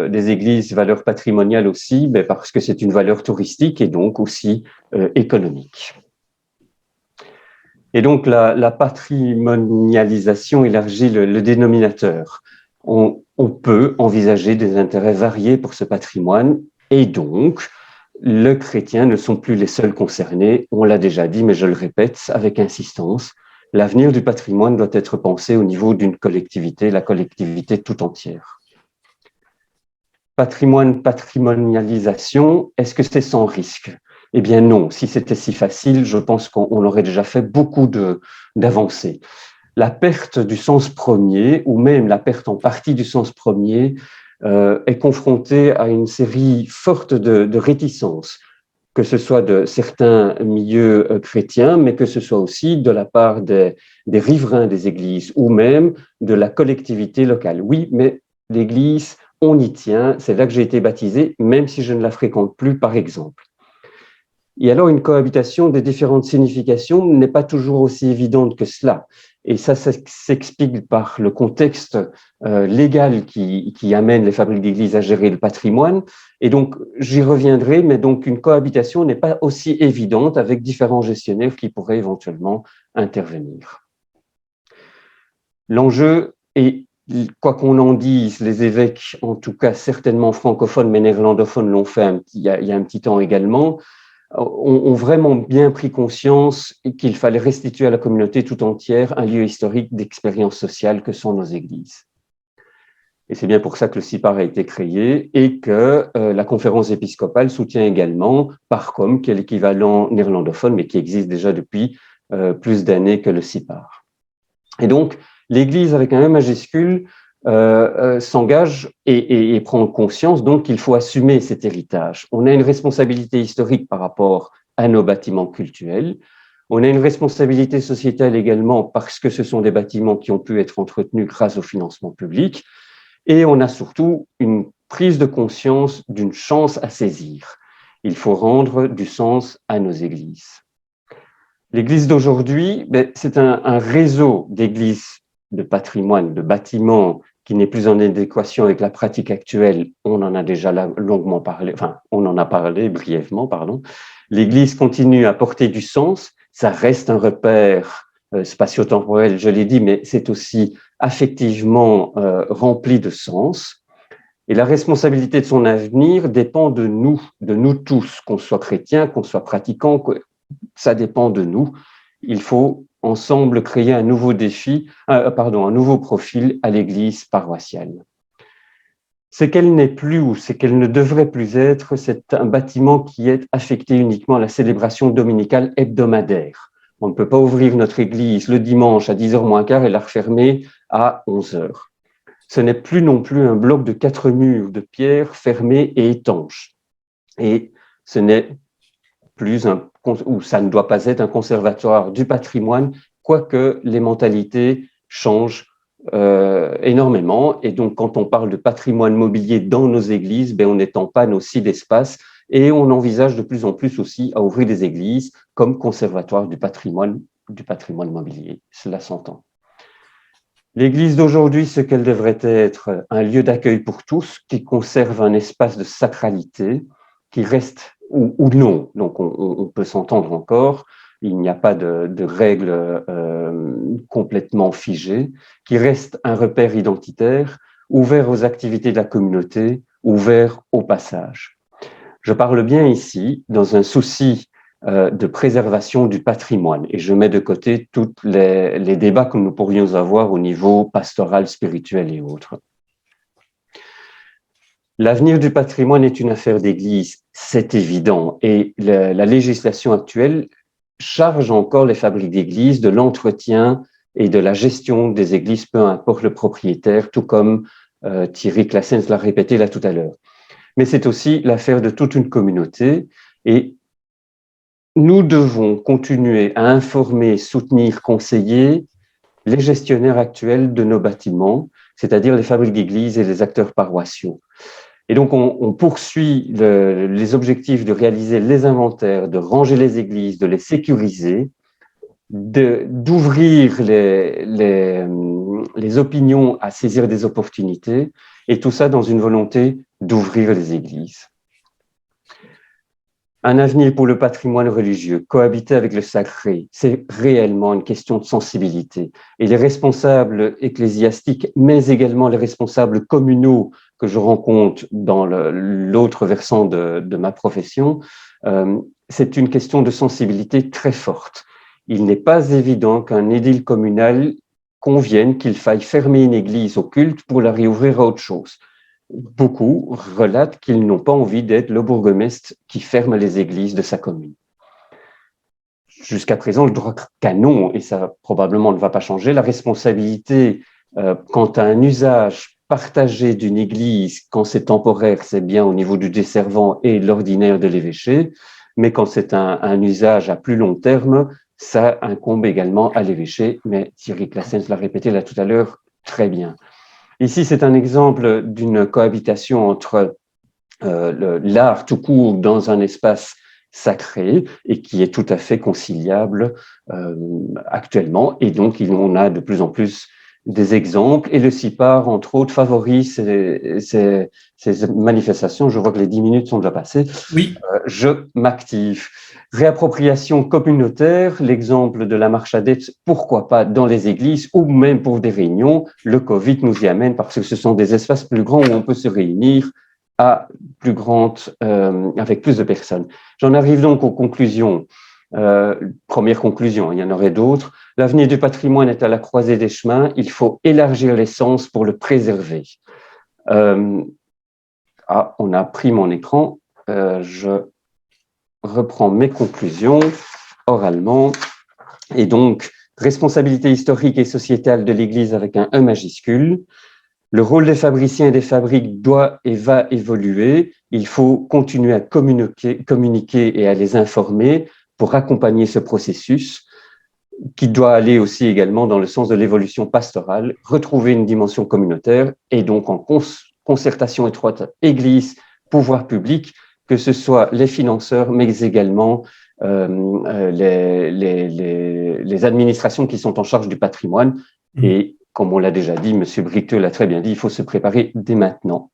des églises, valeur patrimoniale aussi, parce que c'est une valeur touristique et donc aussi économique. Et donc, la patrimonialisation élargit le dénominateur. On peut envisager des intérêts variés pour ce patrimoine. Et donc, les chrétiens ne sont plus les seuls concernés. On l'a déjà dit, mais je le répète avec insistance. L'avenir du patrimoine doit être pensé au niveau d'une collectivité, la collectivité tout entière. Patrimoine, patrimonialisation, est-ce que c'est sans risque? Eh bien non, si c'était si facile, je pense qu'on aurait déjà fait beaucoup d'avancées. La perte du sens premier, ou même la perte en partie du sens premier, est confrontée à une série forte de réticences, que ce soit de certains milieux chrétiens, mais que ce soit aussi de la part des riverains des églises ou même de la collectivité locale. Oui, mais l'église, on y tient, c'est là que j'ai été baptisé, même si je ne la fréquente plus, par exemple. Et alors, une cohabitation des différentes significations n'est pas toujours aussi évidente que cela. Et ça s'explique par le contexte légal qui amène les fabriques d'église à gérer le patrimoine. Et donc, j'y reviendrai, mais donc une cohabitation n'est pas aussi évidente avec différents gestionnaires qui pourraient éventuellement intervenir. L'enjeu est, quoi qu'on en dise, les évêques, en tout cas certainement francophones, mais néerlandophones l'ont fait il y a un petit temps également, ont vraiment bien pris conscience qu'il fallait restituer à la communauté tout entière un lieu historique d'expérience sociale que sont nos églises. Et c'est bien pour ça que le CIPAR a été créé et que la conférence épiscopale soutient également PARCOM, qui est l'équivalent néerlandophone, mais qui existe déjà depuis plus d'années que le CIPAR. Et donc, l'Église, avec un E majuscule, s'engage et prend conscience donc qu'il faut assumer cet héritage. On a une responsabilité historique par rapport à nos bâtiments cultuels. On a une responsabilité sociétale également parce que ce sont des bâtiments qui ont pu être entretenus grâce au financement public. Et on a surtout une prise de conscience d'une chance à saisir. Il faut rendre du sens à nos églises. L'Église d'aujourd'hui, c'est un réseau d'églises de patrimoine, de bâtiments qui n'est plus en adéquation avec la pratique actuelle. On en a déjà longuement parlé, enfin, on en a parlé brièvement, pardon. L'Église continue à porter du sens. Ça reste un repère spatio-temporel, je l'ai dit, mais c'est aussi affectivement rempli de sens. Et la responsabilité de son avenir dépend de nous tous, qu'on soit chrétien, qu'on soit pratiquant, ça dépend de nous. Il faut ensemble créer un nouveau un nouveau profil à l'Église paroissiale. Ce qu'elle n'est plus ou ce qu'elle ne devrait plus être, c'est un bâtiment qui est affecté uniquement à la célébration dominicale hebdomadaire. On ne peut pas ouvrir notre église le dimanche à 10h moins quart et la refermer à 11h. Ce n'est plus non plus un bloc de 4 murs de pierre fermés et étanches. Et ce n'est plus ou ça ne doit pas être un conservatoire du patrimoine, quoique les mentalités changent énormément. Et donc, quand on parle de patrimoine mobilier dans nos églises, on est en panne aussi d'espace et on envisage de plus en plus aussi à ouvrir des églises comme conservatoire du patrimoine mobilier. Cela s'entend. L'Église d'aujourd'hui, ce qu'elle devrait être, un lieu d'accueil pour tous, qui conserve un espace de sacralité, qui reste, ou non, donc on peut s'entendre encore, il n'y a pas de règles complètement figées, qui reste un repère identitaire, ouvert aux activités de la communauté, ouvert au passage. Je parle bien ici dans un souci de préservation du patrimoine. Et je mets de côté tous les débats que nous pourrions avoir au niveau pastoral, spirituel et autres. L'avenir du patrimoine est une affaire d'Église, c'est évident. Et la législation actuelle charge encore les fabriques d'églises de l'entretien et de la gestion des églises, peu importe le propriétaire, tout comme Thierry Claessens l'a répété là tout à l'heure. Mais c'est aussi l'affaire de toute une communauté et nous devons continuer à informer, soutenir, conseiller les gestionnaires actuels de nos bâtiments, c'est-à-dire les fabriques d'églises et les acteurs paroissiaux. Et donc, on poursuit les objectifs de réaliser les inventaires, de ranger les églises, de les sécuriser, d'ouvrir les opinions à saisir des opportunités, et tout ça dans une volonté d'ouvrir les églises. Un avenir pour le patrimoine religieux, cohabiter avec le sacré, c'est réellement une question de sensibilité. Et les responsables ecclésiastiques, mais également les responsables communaux que je rencontre dans l'autre versant de ma profession, c'est une question de sensibilité très forte. Il n'est pas évident qu'un édile communal convienne qu'il faille fermer une église au culte pour la réouvrir à autre chose. Beaucoup relatent qu'ils n'ont pas envie d'être le bourgmestre qui ferme les églises de sa commune. Jusqu'à présent, le droit canon, et ça probablement ne va pas changer, la responsabilité quant à un usage partagé d'une église, quand c'est temporaire, c'est bien au niveau du desservant et de l'ordinaire de l'évêché, mais quand c'est un usage à plus long terme, ça incombe également à l'évêché, mais Thierry Claessens l'a répété là tout à l'heure très bien. Ici, c'est un exemple d'une cohabitation entre l'art tout court dans un espace sacré et qui est tout à fait conciliable actuellement. Et donc, on a de plus en plus des exemples. Et le CIPAR, entre autres, favorise ces manifestations. Je vois que les 10 minutes sont déjà passées. Oui. Je m'active. Réappropriation communautaire, l'exemple de la marche à dette, pourquoi pas dans les églises ou même pour des réunions. Le Covid nous y amène parce que ce sont des espaces plus grands où on peut se réunir à plus grande, avec plus de personnes. J'en arrive donc aux conclusions. Première conclusion, il y en aurait d'autres. L'avenir du patrimoine est à la croisée des chemins. Il faut élargir l'essence pour le préserver. On a pris mon écran. Je reprends mes conclusions oralement. Et donc, responsabilité historique et sociétale de l'Église avec un E majuscule. Le rôle des fabriciens et des fabriques doit et va évoluer. Il faut continuer à communiquer et à les informer pour accompagner ce processus qui doit aller aussi également dans le sens de l'évolution pastorale, retrouver une dimension communautaire et donc en concertation étroite Église, pouvoir public, que ce soit les financeurs, mais également les administrations qui sont en charge du patrimoine. Et comme on l'a déjà dit, M. Bricteux l'a très bien dit, il faut se préparer dès maintenant.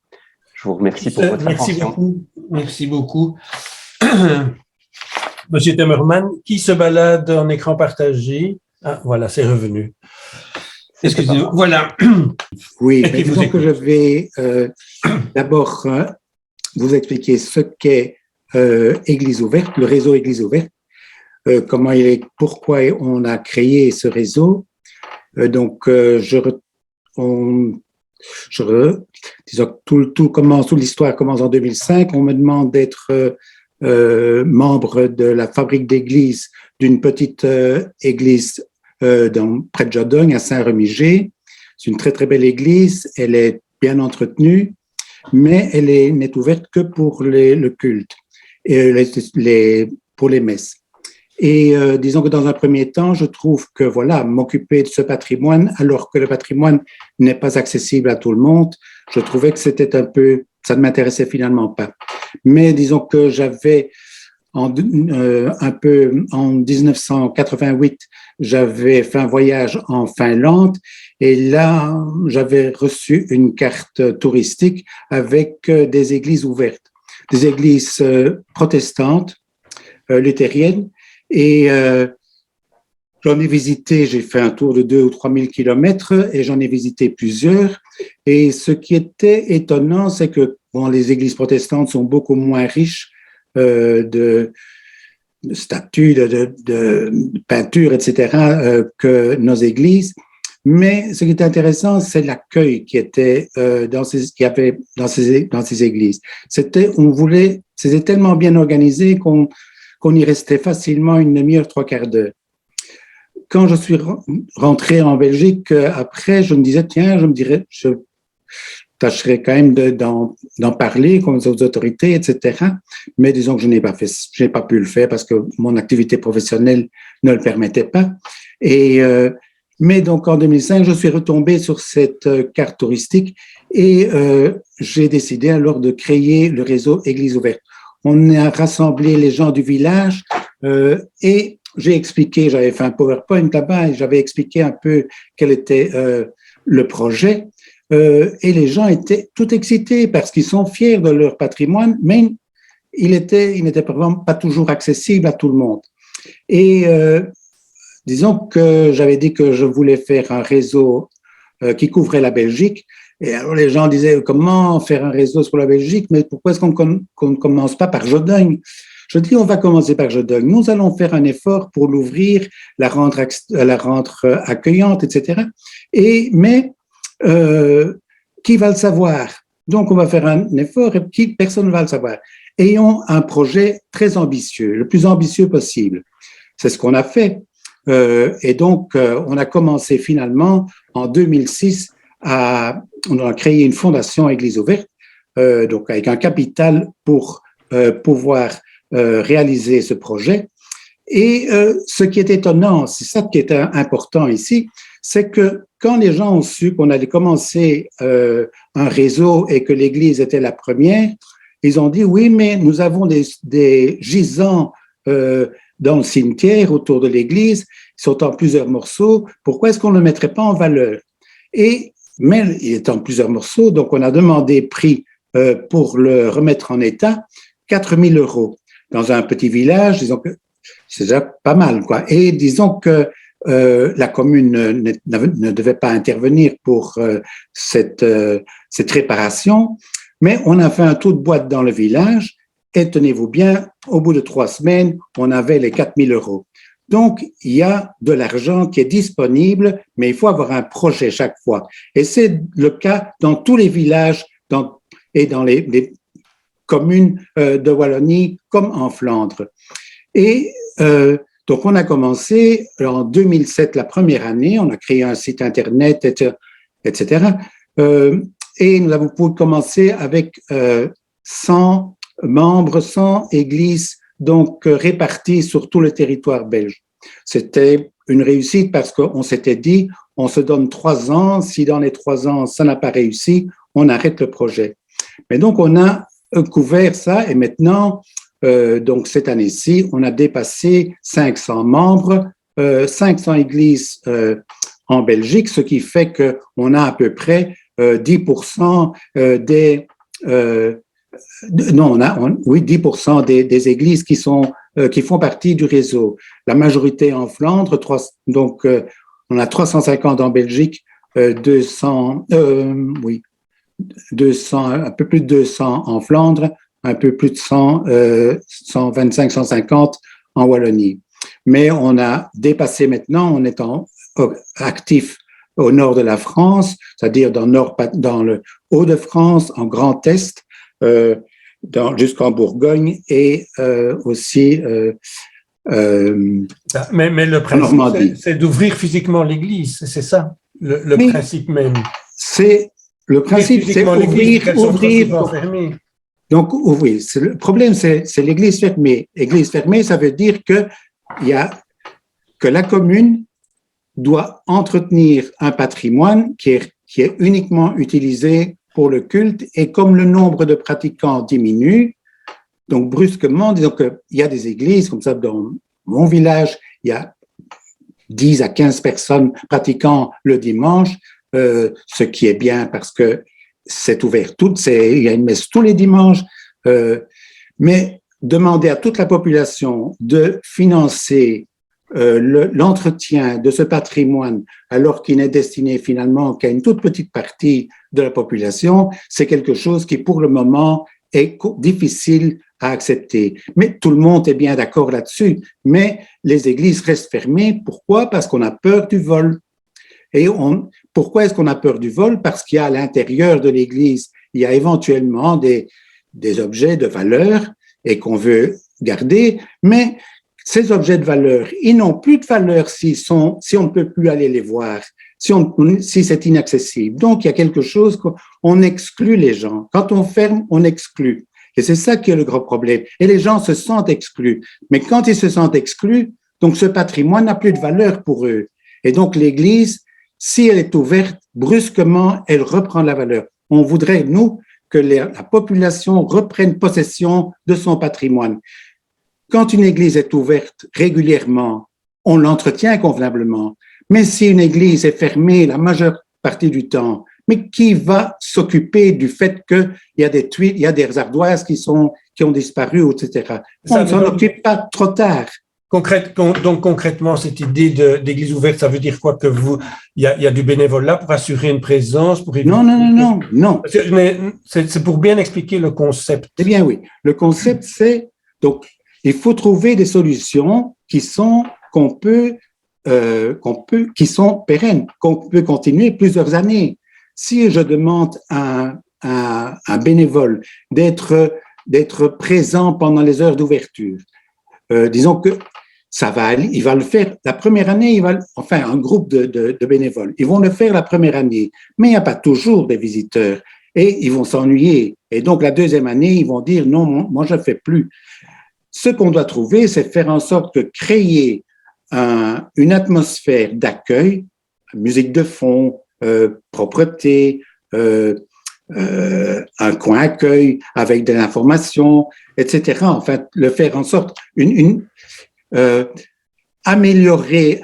Je vous remercie pour votre attention. Merci beaucoup. Monsieur Timmerman, qui se balade en écran partagé? Ah, voilà, c'est revenu. Excusez-moi, voilà. Oui, Et qui mais vous disons que écoute. je vais d'abord vous expliquer ce qu'est Église ouverte, le réseau Église ouverte, comment il est, pourquoi on a créé ce réseau. Disons que toute l'histoire commence en 2005. On me demande d'être membre de la fabrique d'église d'une petite église près de Jodogne, à Saint-Remigé. C'est une très, très belle église. Elle est bien entretenue, mais elle n'est ouverte que pour le culte et pour les messes. Et disons que dans un premier temps, je trouve que voilà, m'occuper de ce patrimoine, alors que le patrimoine n'est pas accessible à tout le monde, je trouvais que c'était ça ne m'intéressait finalement pas. Mais disons que j'avais en 1988, j'avais fait un voyage en Finlande et là, j'avais reçu une carte touristique avec des églises ouvertes, des églises protestantes, luthériennes. Et j'en ai visité, j'ai fait un tour de 2 ou 3 000 kilomètres et j'en ai visité plusieurs. Et ce qui était étonnant, c'est que les églises protestantes sont beaucoup moins riches de statues, de peintures, etc., que nos églises. Mais ce qui est intéressant, c'est l'accueil qui était qu'il y avait dans ces églises. C'était tellement bien organisé qu'on y restait facilement une demi-heure, 3/4 d'heure. Quand je suis rentré en Belgique, après, je me disais, tiens, je tâcherais quand même d'en parler aux autorités, etc. Mais disons que je n'ai pas pu le faire parce que mon activité professionnelle ne le permettait pas. Mais donc, en 2005, je suis retombé sur cette carte touristique et j'ai décidé alors de créer le réseau Église ouverte. On a rassemblé les gens du village et j'ai expliqué, j'avais fait un PowerPoint là-bas et j'avais expliqué un peu quel était le projet. Et les gens étaient tout excités parce qu'ils sont fiers de leur patrimoine, mais il n'était vraiment pas toujours accessible à tout le monde. Et disons que j'avais dit que je voulais faire un réseau qui couvrait la Belgique. Et alors les gens disaient, comment faire un réseau sur la Belgique, mais pourquoi est-ce qu'on ne commence pas par Jodogne? Je dis, on va commencer par Jodogne. Nous allons faire un effort pour l'ouvrir, la rendre accueillante, etc. Mais qui va le savoir? Donc, on va faire un effort et personne ne va le savoir. Ayons un projet très ambitieux, le plus ambitieux possible. C'est ce qu'on a fait. Et donc, on a commencé finalement en 2006 on a créé une fondation Église ouverte, donc avec un capital pour pouvoir réaliser ce projet. Et ce qui est étonnant, c'est ça qui est important ici, c'est que quand les gens ont su qu'on allait commencer un réseau et que l'Église était la première, ils ont dit oui, mais nous avons des gisants dans le cimetière autour de l'Église, ils sont en plusieurs morceaux, pourquoi est-ce qu'on ne le mettrait pas en valeur? Mais il est en plusieurs morceaux, donc on a demandé prix pour le remettre en état, 4 000 € dans un petit village, disons que c'est déjà pas mal, quoi. Et disons que la commune ne devait pas intervenir pour cette réparation, mais on a fait un tour de boîte dans le village et tenez-vous bien, au bout de 3 semaines, on avait les 4 000 €. Donc, il y a de l'argent qui est disponible, mais il faut avoir un projet chaque fois. Et c'est le cas dans tous les villages et dans les communes de Wallonie comme en Flandre. Et donc, on a commencé en 2007, la première année, on a créé un site Internet, etc. Et nous avons pu commencer avec 100 membres, 100 églises, donc réparties sur tout le territoire belge. C'était une réussite parce qu'on s'était dit, on se donne 3 ans, si dans les 3 ans, ça n'a pas réussi, on arrête le projet. Mais donc, on a couvert ça et maintenant, donc cette année-ci, on a dépassé 500 membres, 500 églises en Belgique, ce qui fait qu'on a à peu près 10% 10% des églises qui font partie du réseau. La majorité en Flandre, donc on a 350 en Belgique, 200, oui, 200, un peu plus de 200 en Flandre, un peu plus de 100, 125, 150 en Wallonie. Mais on a dépassé maintenant, on est actif au nord de la France, c'est-à-dire dans le Hauts-de-France, en Grand Est, jusqu'en Bourgogne et aussi mais le principe, c'est d'ouvrir physiquement l'église, c'est ça, le principe même. Le principe, c'est ouvrir. Donc, ouvrir. Le problème, c'est l'église fermée. Église fermée, ça veut dire que la commune doit entretenir un patrimoine qui est uniquement utilisé pour le culte, et comme le nombre de pratiquants diminue, donc brusquement, disons qu'il y a des églises, comme ça dans mon village, il y a 10 à 15 personnes pratiquant le dimanche, ce qui est bien parce que c'est ouvert il y a une messe tous les dimanches, mais demander à toute la population de financer l'entretien de ce patrimoine alors qu'il n'est destiné finalement qu'à une toute petite partie de la population, c'est quelque chose qui pour le moment est difficile à accepter. Mais tout le monde est bien d'accord là-dessus, mais les églises restent fermées. Pourquoi? Parce qu'on a peur du vol. Et pourquoi est-ce qu'on a peur du vol? Parce qu'il y a à l'intérieur de l'église, il y a éventuellement des objets de valeur et qu'on veut garder, mais ces objets de valeur, ils n'ont plus de valeur si on ne peut plus aller les voir, si c'est inaccessible. Donc, il y a quelque chose qu'on exclut les gens. Quand on ferme, on exclut. Et c'est ça qui est le gros problème. Et les gens se sentent exclus. Mais quand ils se sentent exclus, donc ce patrimoine n'a plus de valeur pour eux. Et donc, l'église, si elle est ouverte, brusquement, elle reprend la valeur. On voudrait, nous, que la population reprenne possession de son patrimoine. Quand une église est ouverte régulièrement, on l'entretient convenablement. Mais si une église est fermée la majeure partie du temps, mais qui va s'occuper du fait qu'il y a des tuiles, il y a des ardoises qui ont disparu, etc. On ne s'en occupe pas trop tard. Donc concrètement, cette idée d'église ouverte, ça veut dire quoi? Que il y a du bénévolat pour assurer une présence, pour éviter... Non. C'est pour bien expliquer le concept. Eh bien oui, le concept c'est donc il faut trouver des solutions qui sont qui sont pérennes, qu'on peut continuer plusieurs années. Si je demande à un bénévole d'être présent pendant les heures d'ouverture, disons que il va le faire la première année, un groupe de bénévoles, ils vont le faire la première année, mais il n'y a pas toujours des visiteurs et ils vont s'ennuyer. Et donc la deuxième année, ils vont dire non, moi je ne fais plus. Ce qu'on doit trouver, c'est faire en sorte de créer une atmosphère d'accueil, musique de fond, propreté, un coin accueil avec de l'information, etc. Enfin, le faire en sorte améliorer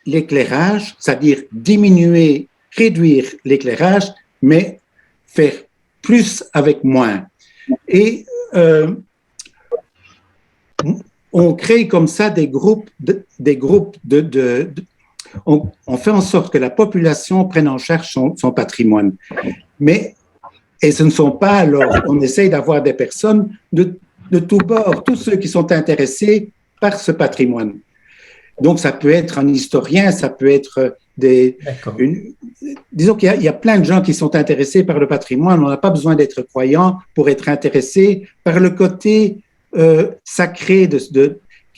l'éclairage, c'est-à-dire réduire l'éclairage, mais faire plus avec moins. Et on crée comme ça des groupes on fait en sorte que la population prenne en charge son patrimoine. Et ce ne sont pas, alors, on essaye d'avoir des personnes de tous bords, tous ceux qui sont intéressés par ce patrimoine. Donc, ça peut être un historien, ça peut être disons qu'il y a plein de gens qui sont intéressés par le patrimoine. On n'a pas besoin d'être croyant pour être intéressé par le côté sacré.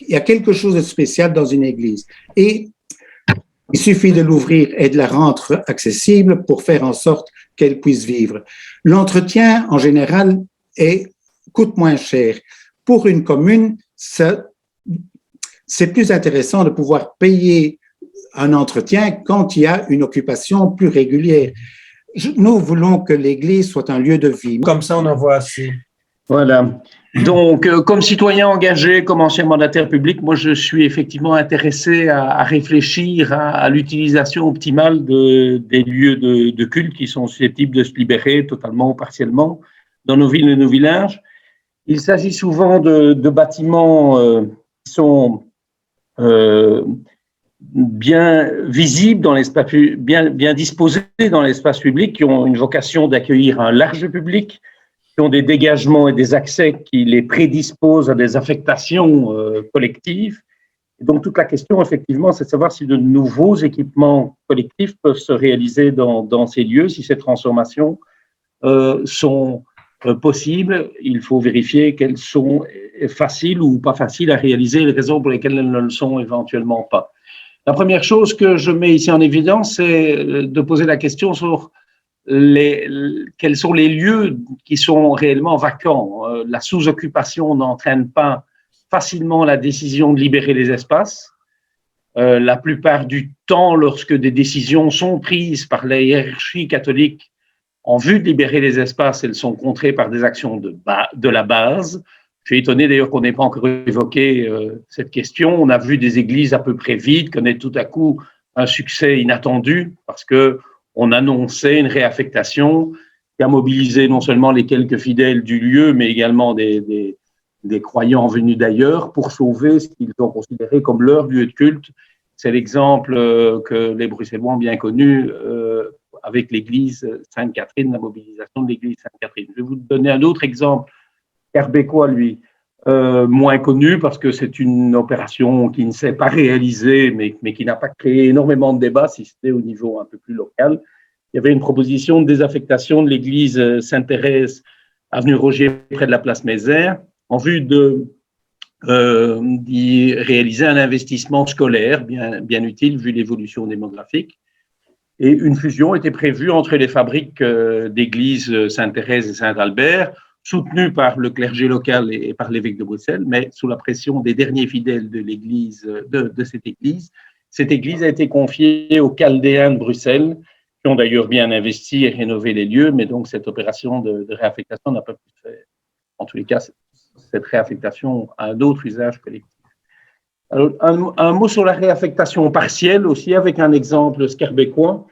Il y a quelque chose de spécial dans une église. Et il suffit de l'ouvrir et de la rendre accessible pour faire en sorte qu'elle puisse vivre. L'entretien, en général, coûte moins cher. Pour une commune, c'est plus intéressant de pouvoir payer un entretien quand il y a une occupation plus régulière. Nous voulons que l'Église soit un lieu de vie. Comme ça, on en voit assez. Voilà. Donc, comme citoyen engagé, comme ancien mandataire public, moi, je suis effectivement intéressé à réfléchir à l'utilisation optimale des lieux de culte qui sont susceptibles de se libérer totalement ou partiellement dans nos villes et nos villages. Il s'agit souvent de bâtiments qui sont bien visibles dans l'espace, bien disposés dans l'espace public, qui ont une vocation d'accueillir un large public, qui ont des dégagements et des accès qui les prédisposent à des affectations collectives. Et donc, toute la question, effectivement, c'est de savoir si de nouveaux équipements collectifs peuvent se réaliser dans ces lieux, si ces transformations sont possibles. Il faut vérifier qu'elles sont faciles ou pas faciles à réaliser, les raisons pour lesquelles elles ne le sont éventuellement pas. La première chose que je mets ici en évidence, c'est de poser la question sur quels sont les lieux qui sont réellement vacants. La sous-occupation n'entraîne pas facilement la décision de libérer les espaces. La plupart du temps, lorsque des décisions sont prises par la hiérarchie catholique en vue de libérer les espaces, elles sont contrées par des actions de la base. Je suis étonné d'ailleurs qu'on n'ait pas encore évoqué cette question. On a vu des églises à peu près vides connaître tout à coup un succès inattendu parce qu'on annonçait une réaffectation qui a mobilisé non seulement les quelques fidèles du lieu, mais également des croyants venus d'ailleurs pour sauver ce qu'ils ont considéré comme leur lieu de culte. C'est l'exemple que les Bruxellois ont bien connu avec l'église Sainte-Catherine, la mobilisation de l'église Sainte-Catherine. Je vais vous donner un autre exemple québécois, lui, moins connu parce que c'est une opération qui ne s'est pas réalisée, mais qui n'a pas créé énormément de débats, si c'était au niveau un peu plus local. Il y avait une proposition de désaffectation de l'église Sainte-Thérèse, avenue Rogier, près de la place Mézère, en vue d'y réaliser un investissement scolaire bien utile vu l'évolution démographique. Et une fusion était prévue entre les fabriques d'églises Sainte-Thérèse et Saint-Albert, soutenue par le clergé local et par l'évêque de Bruxelles, mais sous la pression des derniers fidèles de l'église, de cette église. Cette église a été confiée aux Chaldéens de Bruxelles, qui ont d'ailleurs bien investi et rénové les lieux, mais donc cette opération de réaffectation n'a pas pu se faire. En tous les cas, cette réaffectation a un autre usage collectif. Alors, un mot sur la réaffectation partielle aussi, avec un exemple skerbécois.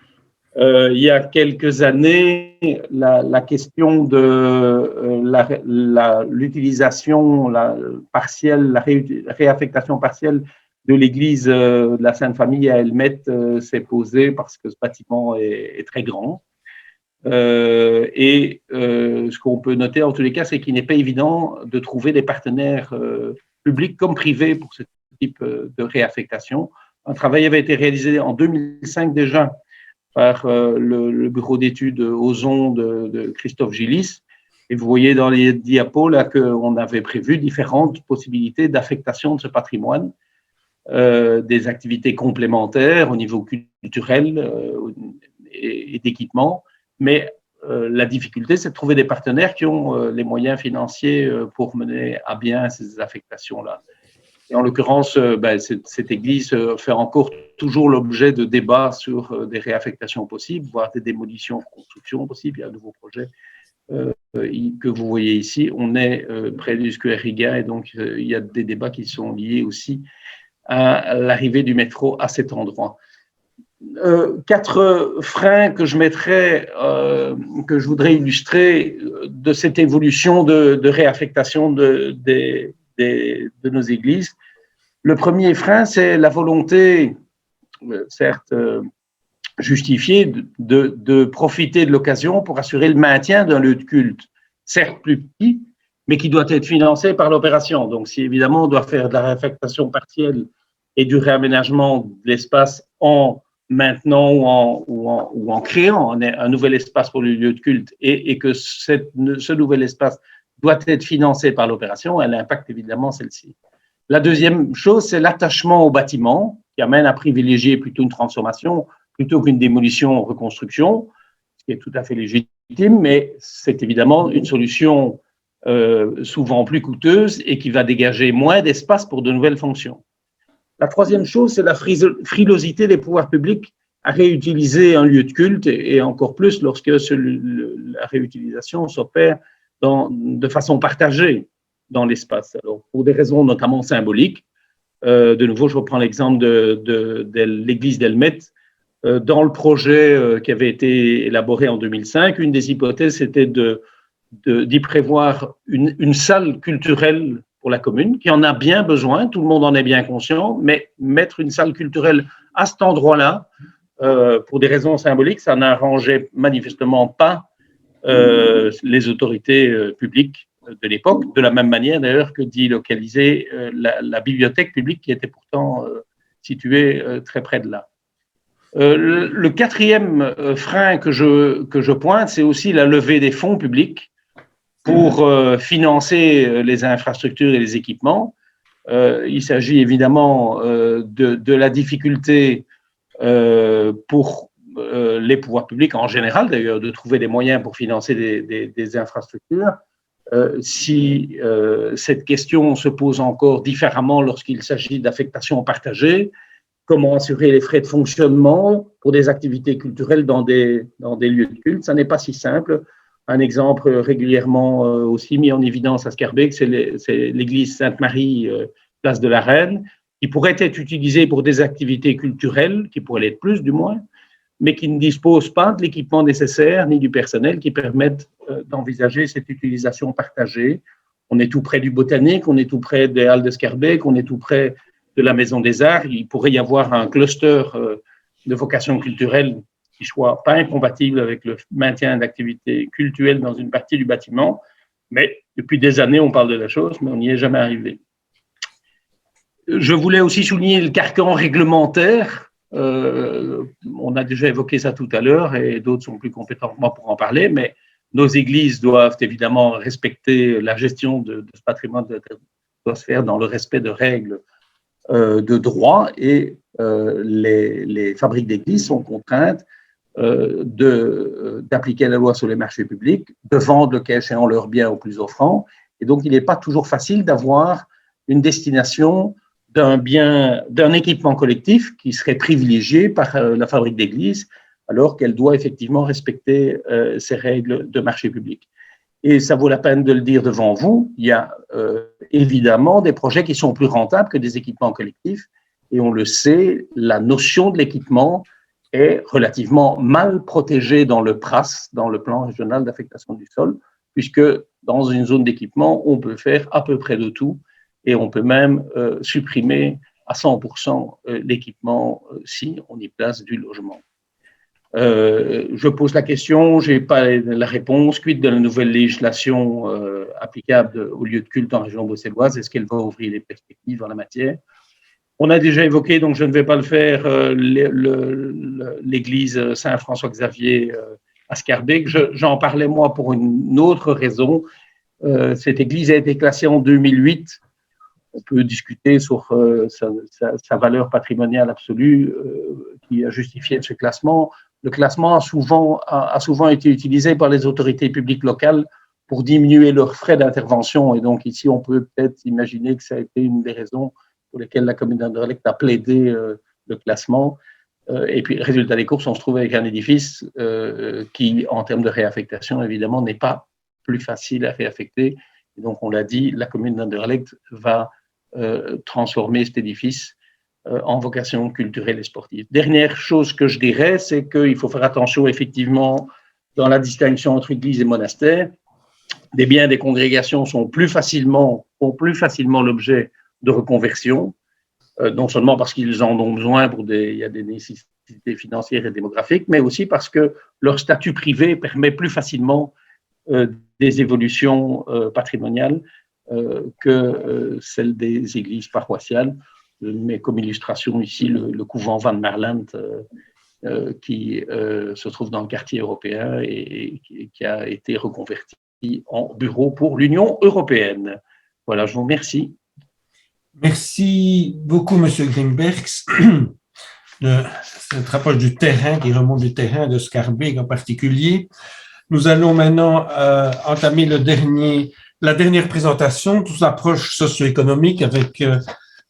Il y a quelques années, la question de l'utilisation partielle, la réaffectation partielle de l'église de la Sainte-Famille à Elmet s'est posée parce que ce bâtiment est très grand. Ce qu'on peut noter en tous les cas, c'est qu'il n'est pas évident de trouver des partenaires publics comme privés pour ce type de réaffectation. Un travail avait été réalisé en 2005 déjà par le bureau d'études Ozon de Christophe Gillis. Et vous voyez dans les diapos là qu'on avait prévu différentes possibilités d'affectation de ce patrimoine, des activités complémentaires au niveau culturel et d'équipement. Mais la difficulté, c'est de trouver des partenaires qui ont les moyens financiers pour mener à bien ces affectations-là. Et en l'occurrence, cette église fait encore toujours l'objet de débats sur des réaffectations possibles, voire des démolitions, constructions possibles. Il y a un nouveau projet que vous voyez ici. On est près du Square Riga et donc il y a des débats qui sont liés aussi à l'arrivée du métro à cet endroit. 4 freins que je mettrais, que je voudrais illustrer de cette évolution de réaffectation de nos églises. Le premier frein, c'est la volonté, certes justifiée, de profiter de l'occasion pour assurer le maintien d'un lieu de culte, certes plus petit, mais qui doit être financé par l'opération. Donc, si évidemment on doit faire de la réaffectation partielle et du réaménagement de l'espace en maintenant ou en créant un nouvel espace pour le lieu de culte et que ce nouvel espace doit être financé par l'opération, elle impacte évidemment celle-ci. La deuxième chose, c'est l'attachement au bâtiment qui amène à privilégier plutôt une transformation plutôt qu'une démolition ou reconstruction, ce qui est tout à fait légitime, mais c'est évidemment une solution souvent plus coûteuse et qui va dégager moins d'espace pour de nouvelles fonctions. La troisième chose, c'est la frilosité des pouvoirs publics à réutiliser un lieu de culte et encore plus lorsque la réutilisation s'opère de façon partagée dans l'espace. Alors, pour des raisons notamment symboliques, de nouveau, je reprends l'exemple de l'église d'Elmet. Dans le projet qui avait été élaboré en 2005, une des hypothèses, c'était d'y prévoir une salle culturelle pour la commune, qui en a bien besoin, tout le monde en est bien conscient, mais mettre une salle culturelle à cet endroit-là, pour des raisons symboliques, ça n'arrangeait manifestement pas les autorités publiques de l'époque, de la même manière d'ailleurs que d'y localiser la bibliothèque publique qui était pourtant située très près de là. Le quatrième frein que je pointe, c'est aussi la levée des fonds publics pour financer les infrastructures et les équipements. Il s'agit évidemment de la difficulté pour les pouvoirs publics en général, d'ailleurs, de trouver des moyens pour financer des infrastructures. Si cette question se pose encore différemment lorsqu'il s'agit d'affectation partagée, comment assurer les frais de fonctionnement pour des activités culturelles dans des lieux de culte, ça n'est pas si simple. Un exemple régulièrement aussi mis en évidence à Schaerbeek, c'est l'église Sainte-Marie, place de la Reine, qui pourrait être utilisée pour des activités culturelles, qui pourraient l'être plus du moins, mais qui ne dispose pas de l'équipement nécessaire ni du personnel qui permettent d'envisager cette utilisation partagée. On est tout près du Botanique, on est tout près des Halles de Schaerbeek, on est tout près de la Maison des Arts. Il pourrait y avoir un cluster de vocation culturelle qui ne soit pas incompatible avec le maintien d'activités culturelles dans une partie du bâtiment. Mais depuis des années, on parle de la chose, mais on n'y est jamais arrivé. Je voulais aussi souligner le carcan réglementaire. On a déjà évoqué ça tout à l'heure et d'autres sont plus compétents que moi pour en parler, mais nos églises doivent évidemment respecter la gestion de ce patrimoine, doit se faire dans le respect de règles de droit et les fabriques d'églises sont contraintes d'appliquer la loi sur les marchés publics, de vendre le cas échéant leurs biens aux plus offrants. Et donc, il n'est pas toujours facile d'avoir une destination d'un équipement collectif qui serait privilégié par la fabrique d'église, alors qu'elle doit effectivement respecter ces règles de marché public. Et ça vaut la peine de le dire devant vous, il y a évidemment des projets qui sont plus rentables que des équipements collectifs, et on le sait, la notion de l'équipement est relativement mal protégée dans le PRAS, dans le plan régional d'affectation du sol, puisque dans une zone d'équipement, on peut faire à peu près de tout, et on peut même supprimer à 100% l'équipement si on y place du logement. Je pose la question, je n'ai pas la réponse. Quid de la nouvelle législation applicable aux lieux de culte en région bruxelloise? Est-ce qu'elle va ouvrir les perspectives en la matière? On a déjà évoqué, donc je ne vais pas le faire, l'église Saint-François-Xavier à Schaerbeek. J'en parlais moi pour une autre raison. Cette église a été classée en 2008. On peut discuter sur sa valeur patrimoniale absolue qui a justifié ce classement. Le classement a souvent été utilisé par les autorités publiques locales pour diminuer leurs frais d'intervention. Et donc ici, on peut peut-être imaginer que ça a été une des raisons pour lesquelles la commune d'Anderlecht a plaidé le classement. Et puis, résultat des courses, on se trouve avec un édifice qui, en termes de réaffectation, évidemment, n'est pas plus facile à réaffecter. Et donc, on l'a dit, la commune d'Anderlecht va transformer cet édifice en vocation culturelle et sportive. Dernière chose que je dirais, c'est qu'il faut faire attention effectivement dans la distinction entre église et monastère. Des biens des congrégations ont plus facilement l'objet de reconversion, non seulement parce qu'ils en ont besoin il y a des nécessités financières et démographiques, mais aussi parce que leur statut privé permet plus facilement des évolutions patrimoniales que celles des églises paroissiales. Je mets comme illustration ici le couvent Van Marland qui se trouve dans le quartier européen et qui a été reconverti en bureau pour l'Union européenne. Voilà, je vous remercie. Merci beaucoup, M. Grimbergs. Cette rapproche du terrain, qui remonte du terrain de Schaerbeek en particulier. Nous allons maintenant entamer la dernière présentation, toute l'approche socio-économique avec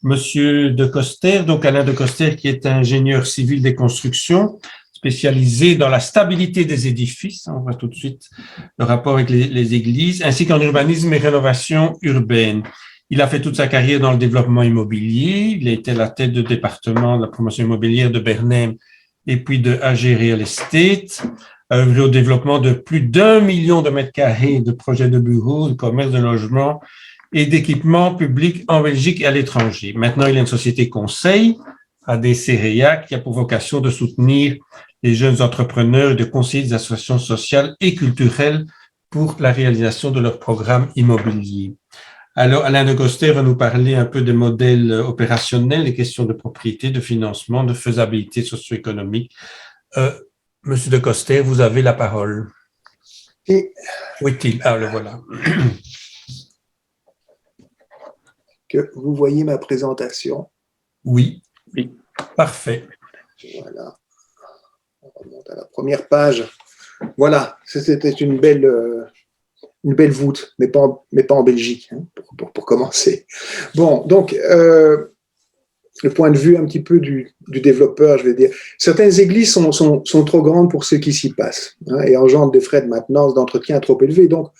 Monsieur De Coster, donc Alain De Coster, qui est ingénieur civil des constructions, spécialisé dans la stabilité des édifices. On voit tout de suite le rapport avec les églises, ainsi qu'en urbanisme et rénovation urbaine. Il a fait toute sa carrière dans le développement immobilier. Il a été à la tête du département de la promotion immobilière de Bernheim et puis de AG Real Estate, a œuvré au développement de plus d'1 million de mètres carrés de projets de bureaux, de commerce, de logement et d'équipements publics en Belgique et à l'étranger. Maintenant, il y a une société conseil, ADC-REA, qui a pour vocation de soutenir les jeunes entrepreneurs et de conseiller des associations sociales et culturelles pour la réalisation de leurs programmes immobiliers. Alors, Alain de Coster va nous parler un peu des modèles opérationnels, des questions de propriété, de financement, de faisabilité socio-économique. Monsieur de Coster, vous avez la parole. Et... Où est-il? Ah, le voilà. Que vous voyez ma présentation? Oui. Oui. Parfait. Voilà. On remonte à la première page. Voilà, c'était une belle voûte, mais pas en Belgique, hein, pour commencer. Bon, donc, le point de vue un petit peu du développeur, je vais dire. Certaines églises sont trop grandes pour ce qui s'y passe, hein, et engendrent des frais de maintenance, d'entretien trop élevés. Donc,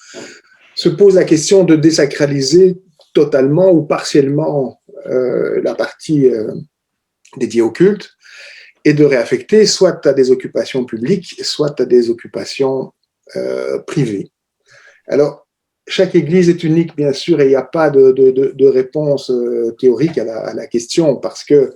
se pose la question de désacraliser totalement ou partiellement la partie dédiée au culte, et de réaffecter soit à des occupations publiques, soit à des occupations privées. Alors, chaque église est unique, bien sûr, et il n'y a pas de réponse théorique à la question, parce que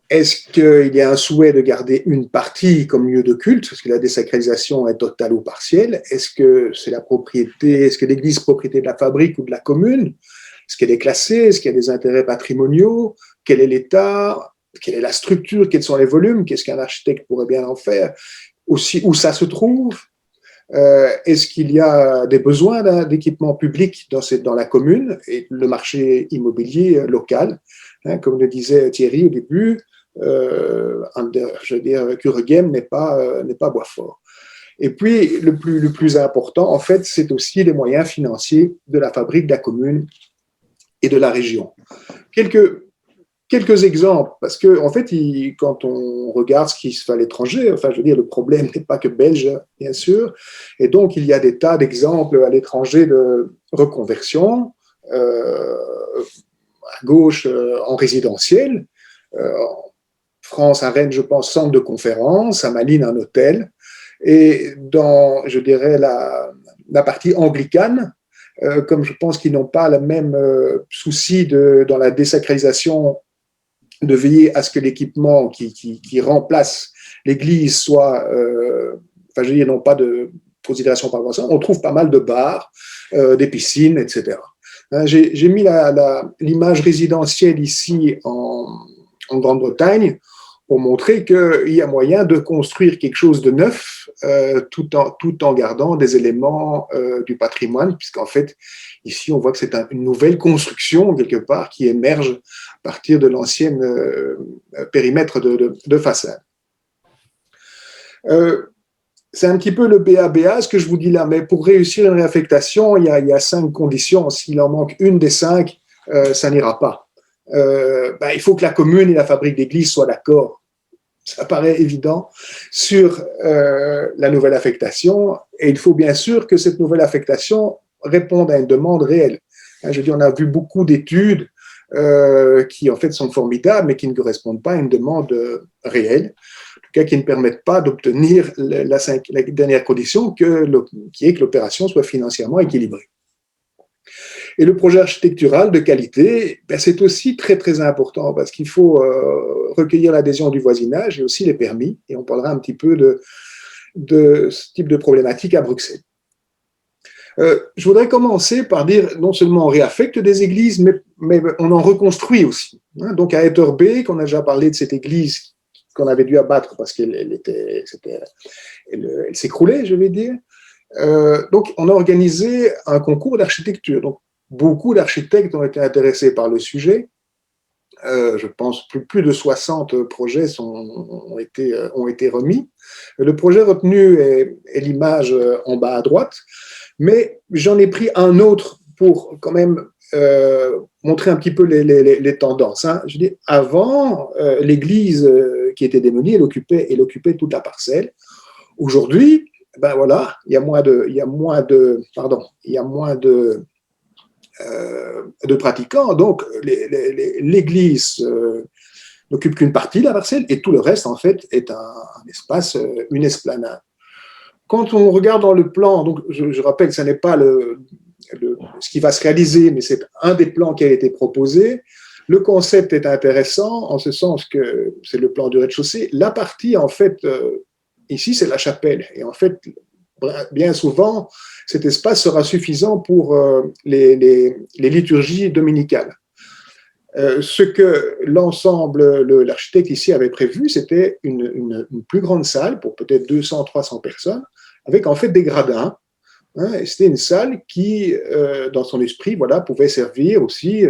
est-ce qu'il y a un souhait de garder une partie comme lieu de culte, parce que la désacralisation est totale ou partielle? Est-ce que c'est la propriété, est-ce que l'église est propriété de la fabrique ou de la commune? Est-ce qu'elle est classée? Est-ce qu'il y a des intérêts patrimoniaux? Quel est l'état? Quelle est la structure? Quels sont les volumes? Qu'est-ce qu'un architecte pourrait bien en faire? Aussi, où ça se trouve? Est-ce qu'il y a des besoins d'équipements publics dans la commune et le marché immobilier local, hein, comme le disait Thierry au début, je veux dire, Kuregem n'est pas Boisfort. Et puis, le plus important, en fait, c'est aussi les moyens financiers de la fabrique, de la commune et de la région. Quelques exemples, parce que en fait, quand on regarde ce qui se fait à l'étranger, enfin, je veux dire, le problème n'est pas que belge, bien sûr, et donc il y a des tas d'exemples à l'étranger de reconversion, à gauche en résidentiel, en France, à Rennes, je pense, centre de conférence, à Malines, un hôtel, et dans, je dirais, la partie anglicane, comme je pense qu'ils n'ont pas le même souci dans la désacralisation, de veiller à ce que l'équipement qui remplace l'église soit, enfin je veux dire, non pas de considération par rapport à ça, on trouve pas mal de bars, des piscines, etc. Hein, j'ai mis l'image résidentielle ici en Grande-Bretagne pour montrer qu'il y a moyen de construire quelque chose de neuf tout en gardant des éléments du patrimoine, puisqu'en fait, ici, on voit que c'est une nouvelle construction, quelque part, qui émerge à partir de l'ancien périmètre de façade. C'est un petit peu le BABA, ce que je vous dis là, mais pour réussir une réaffectation, il y a 5 conditions. S'il en manque une des 5, ça n'ira pas. Il faut que la commune et la fabrique d'église soient d'accord. Ça paraît évident sur la nouvelle affectation, et il faut bien sûr que cette nouvelle affectation réponde à une demande réelle. Je veux dire, on a vu beaucoup d'études qui en fait sont formidables, mais qui ne correspondent pas à une demande réelle, en tout cas qui ne permettent pas d'obtenir la dernière condition, qui est que l'opération soit financièrement équilibrée. Et le projet architectural de qualité, c'est aussi très très important, parce qu'il faut recueillir l'adhésion du voisinage et aussi les permis, et on parlera un petit peu de ce type de problématique à Bruxelles. Je voudrais commencer par dire, non seulement on réaffecte des églises, mais on en reconstruit aussi. Donc à Etterbeek, on a déjà parlé de cette église qu'on avait dû abattre parce qu'elle s'écroulait, je vais dire. Donc on a organisé un concours d'architecture. Donc beaucoup d'architectes ont été intéressés par le sujet. Je pense plus de 60 projets ont été remis. Le projet retenu est l'image en bas à droite, mais j'en ai pris un autre pour quand même montrer un petit peu les tendances. Hein. Je dis, avant, l'église qui était démolie, elle occupait toute la parcelle. Aujourd'hui, ben voilà, il y a moins de pratiquants, donc l'église n'occupe qu'une partie de la parcelle et tout le reste en fait est un espace, une esplanade. Quand on regarde dans le plan, donc je rappelle que ce n'est pas ce qui va se réaliser, mais c'est un des plans qui a été proposé. Le concept est intéressant en ce sens que c'est le plan du rez-de-chaussée. La partie, en fait, ici, c'est la chapelle. Et en fait, bien souvent, cet espace sera suffisant pour les liturgies dominicales. Ce que l'architecte ici avait prévu, c'était une plus grande salle pour peut-être 200-300 personnes, avec en fait des gradins. C'était une salle qui, dans son esprit, voilà, pouvait servir aussi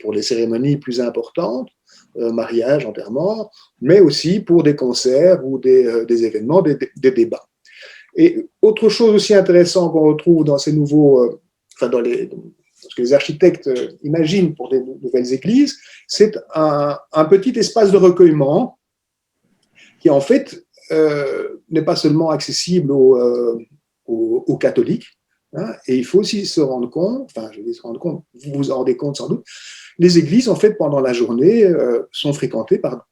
pour les cérémonies plus importantes, mariage, enterrement, mais aussi pour des concerts ou des événements, des débats. Et autre chose aussi intéressante qu'on retrouve dans ces nouveaux, ce que les architectes imaginent pour des nouvelles églises, c'est un petit espace de recueillement qui, en fait, n'est pas seulement accessible aux catholiques, et il faut aussi se rendre compte, vous vous en rendez compte sans doute, les églises, en fait, pendant la journée, sont fréquentées par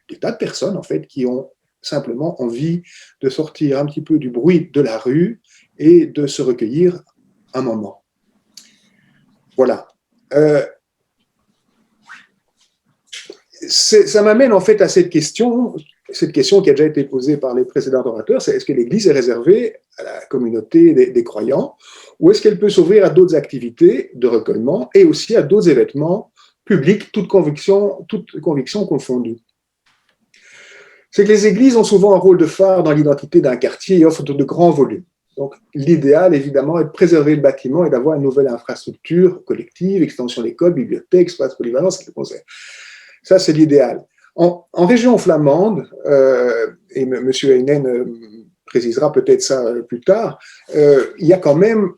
des tas de personnes, en fait, qui ont simplement envie de sortir un petit peu du bruit de la rue et de se recueillir un moment. Voilà. Ça m'amène en fait à cette question qui a déjà été posée par les précédents orateurs, c'est est-ce que l'Église est réservée à la communauté des croyants ou est-ce qu'elle peut s'ouvrir à d'autres activités de recueillement et aussi à d'autres événements publics, toutes convictions confondues. C'est que les églises ont souvent un rôle de phare dans l'identité d'un quartier et offrent de grands volumes. Donc, l'idéal, évidemment, est de préserver le bâtiment et d'avoir une nouvelle infrastructure collective, extension d'école, bibliothèque, espace polyvalence, et le concert. Ça, c'est l'idéal. En région flamande, et M. Heinen précisera peut-être ça plus tard, il y a quand même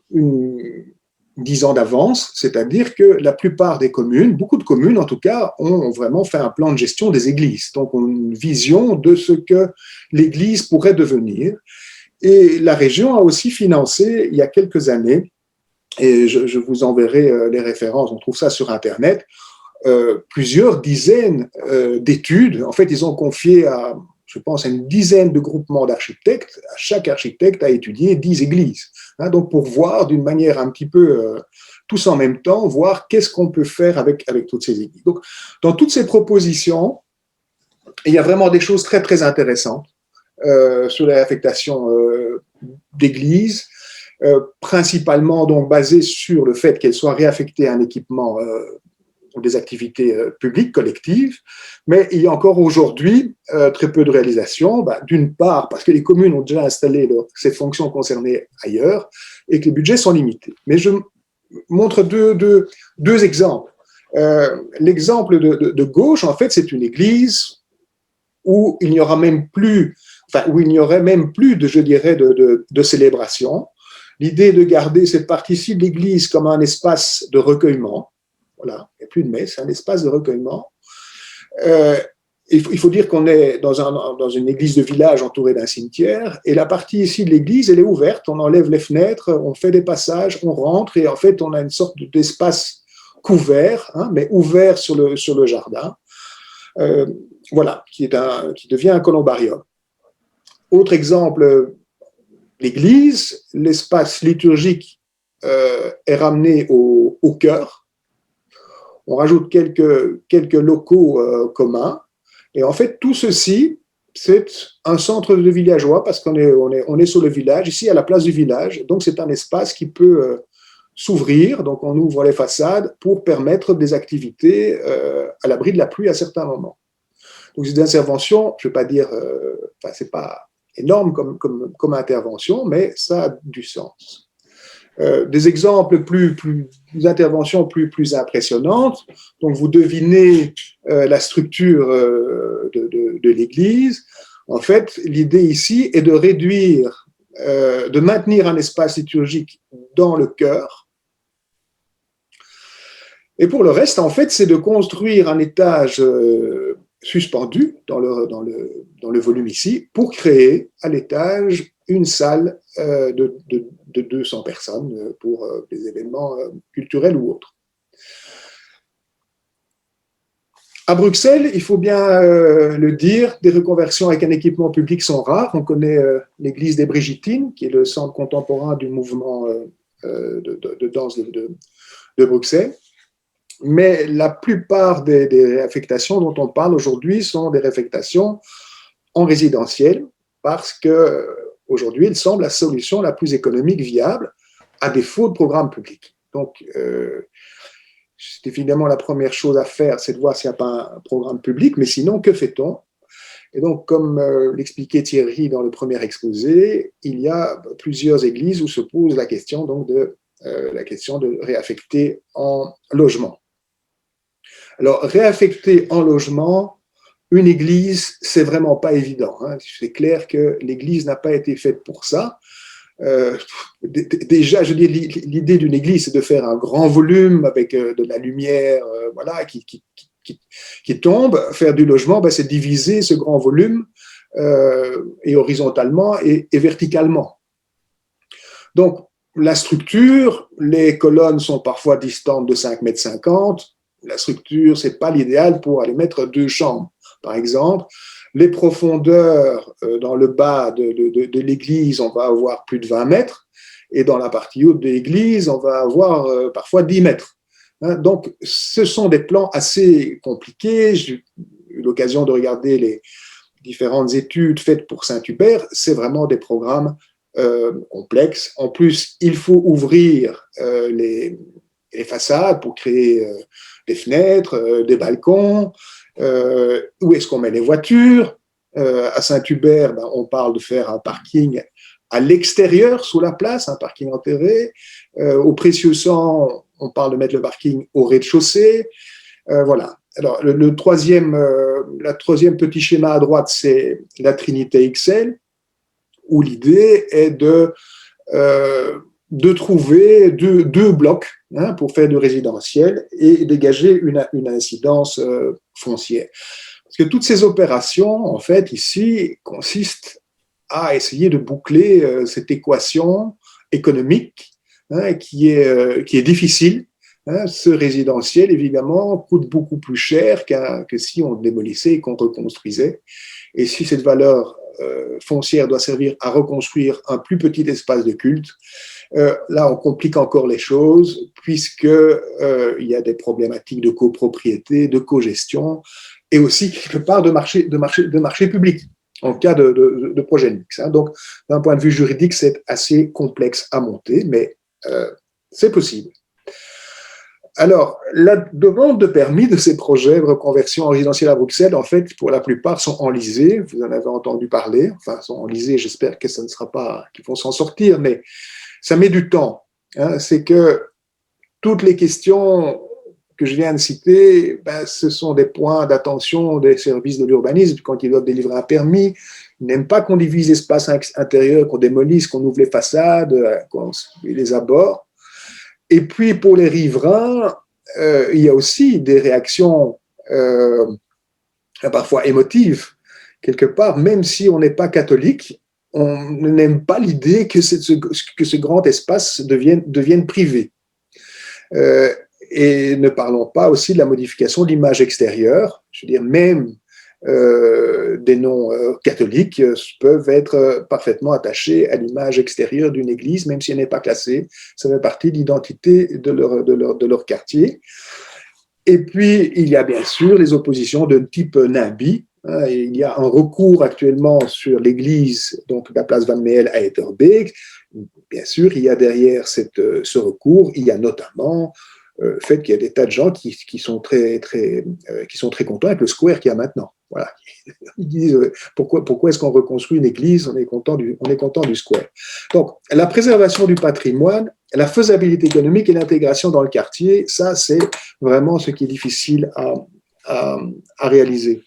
10 ans d'avance, c'est-à-dire que la plupart des communes, beaucoup de communes en tout cas, ont vraiment fait un plan de gestion des églises, donc ont une vision de ce que l'église pourrait devenir. Et la région a aussi financé, il y a quelques années, et je vous enverrai les références, on trouve ça sur Internet, plusieurs dizaines d'études. En fait, ils ont confié à, je pense, à une dizaine de groupements d'architectes. Chaque architecte a étudié 10 églises. Donc, pour voir d'une manière un petit peu, tous en même temps, voir qu'est-ce qu'on peut faire avec toutes ces églises. Donc, dans toutes ces propositions, il y a vraiment des choses très, très intéressantes sur la réaffectation d'églises, principalement donc basées sur le fait qu'elles soient réaffectées à un équipement des activités publiques, collectives, mais il y a encore aujourd'hui très peu de réalisations, d'une part parce que les communes ont déjà installé ces fonctions concernées ailleurs et que les budgets sont limités. Mais je montre deux exemples. L'exemple de gauche, en fait, c'est une église où il n'y aura même plus, où il n'y aurait même plus de, je dirais, de célébration. L'idée de garder cette partie-ci de l'église comme un espace de recueillement. Voilà, il n'y a plus de messe, c'est un espace de recueillement. Il faut dire qu'on est dans une église de village entourée d'un cimetière, et la partie ici de l'église, elle est ouverte, on enlève les fenêtres, on fait des passages, on rentre, et en fait, on a une sorte d'espace couvert, mais ouvert sur le jardin, voilà, qui devient un columbarium. Autre exemple, l'église, l'espace liturgique est ramené au chœur. On rajoute quelques locaux communs. Et en fait, tout ceci, c'est un centre de villageois parce qu'on est sur le village, ici à la place du village. Donc, c'est un espace qui peut s'ouvrir. Donc, on ouvre les façades pour permettre des activités à l'abri de la pluie à certains moments. Donc, c'est des interventions, je ne vais pas dire, c'est pas énorme comme intervention, mais ça a du sens. Des exemples des interventions plus impressionnantes. Donc, vous devinez la structure de l'Église. En fait, l'idée ici est de réduire, de maintenir un espace liturgique dans le chœur. Et pour le reste, en fait, c'est de construire un étage suspendu dans le volume ici pour créer à l'étage une salle de 200 personnes pour des événements culturels ou autres. À Bruxelles, il faut bien le dire, des reconversions avec un équipement public sont rares. On connaît l'église des Brigittines, qui est le centre contemporain du mouvement de danse de Bruxelles. Mais la plupart des réaffectations dont on parle aujourd'hui sont des réaffectations en résidentiel parce que aujourd'hui, il semble la solution la plus économique viable à défaut de programme public. Donc, c'est évidemment la première chose à faire, c'est de voir s'il n'y a pas un programme public, mais sinon, que fait-on? Et donc, comme l'expliquait Thierry dans le premier exposé, il y a plusieurs églises où se pose la question, donc, de réaffecter en logement. Alors, réaffecter en logement une église, c'est vraiment pas évident, hein. C'est clair que l'église n'a pas été faite pour ça. Déjà, je dis, l'idée d'une église, c'est de faire un grand volume avec de la lumière, voilà, qui tombe. Faire du logement, c'est diviser ce grand volume et horizontalement et verticalement. Donc, la structure, les colonnes sont parfois distantes de 5,50 m. La structure, c'est pas l'idéal pour aller mettre 2 chambres, par exemple. Les profondeurs dans le bas de l'église, on va avoir plus de 20 mètres, et dans la partie haute de l'église, on va avoir parfois 10 mètres. Hein, donc, ce sont des plans assez compliqués. J'ai eu l'occasion de regarder les différentes études faites pour Saint-Hubert. C'est vraiment des programmes complexes. En plus, il faut ouvrir les façades pour créer des fenêtres, des balcons. Où est-ce qu'on met les voitures? À Saint-Hubert, on parle de faire un parking à l'extérieur, sous la place, un parking enterré. Au Précieux Sang, on parle de mettre le parking au rez-de-chaussée. Voilà. Alors, le troisième petit schéma à droite, c'est la Trinité XL, où l'idée est de trouver deux blocs, hein, pour faire du résidentiel et dégager une incidence foncière. Parce que toutes ces opérations, en fait, ici, consistent à essayer de boucler cette équation économique, hein, qui est difficile. Hein. Ce résidentiel, évidemment, coûte beaucoup plus cher que si on démolissait et qu'on reconstruisait. Et si cette valeur foncière doit servir à reconstruire un plus petit espace de culte, là, on complique encore les choses, puisqu'il y a des problématiques de copropriété, de cogestion, et aussi, quelque part, de marché public, en cas de projet mix. Hein. Donc, d'un point de vue juridique, c'est assez complexe à monter, mais c'est possible. Alors, la demande de permis de ces projets de reconversion en résidentiel à Bruxelles, en fait, pour la plupart, sont enlisés. Vous en avez entendu parler. Enfin, sont enlisés. J'espère que ça ne sera pas, qu'ils vont s'en sortir, mais ça met du temps. Hein. C'est que toutes les questions que je viens de citer, ce sont des points d'attention des services de l'urbanisme quand ils doivent délivrer un permis. Ils n'aiment pas qu'on divise l'espace intérieur, qu'on démolisse, qu'on ouvre les façades, qu'on les abords. Et puis, pour les riverains, il y a aussi des réactions parfois émotives, quelque part, même si on n'est pas catholique, on n'aime pas l'idée que ce grand espace devienne privé. Et ne parlons pas aussi de la modification de l'image extérieure. Je veux dire, même des non-catholiques peuvent être parfaitement attachés à l'image extérieure d'une église, même si elle n'est pas classée. Ça fait partie de l'identité de leur quartier. Et puis, il y a bien sûr les oppositions de type NIMBY. Il y a un recours actuellement sur l'église, donc la place Van Meel à Etterbeek. Bien sûr, il y a derrière ce recours, il y a notamment le fait qu'il y a des tas de gens qui sont très contents avec le square qu'il y a maintenant. Voilà. Ils disent pourquoi est-ce qu'on reconstruit une église? On est content du square. Donc, la préservation du patrimoine, la faisabilité économique et l'intégration dans le quartier, ça, c'est vraiment ce qui est difficile à réaliser.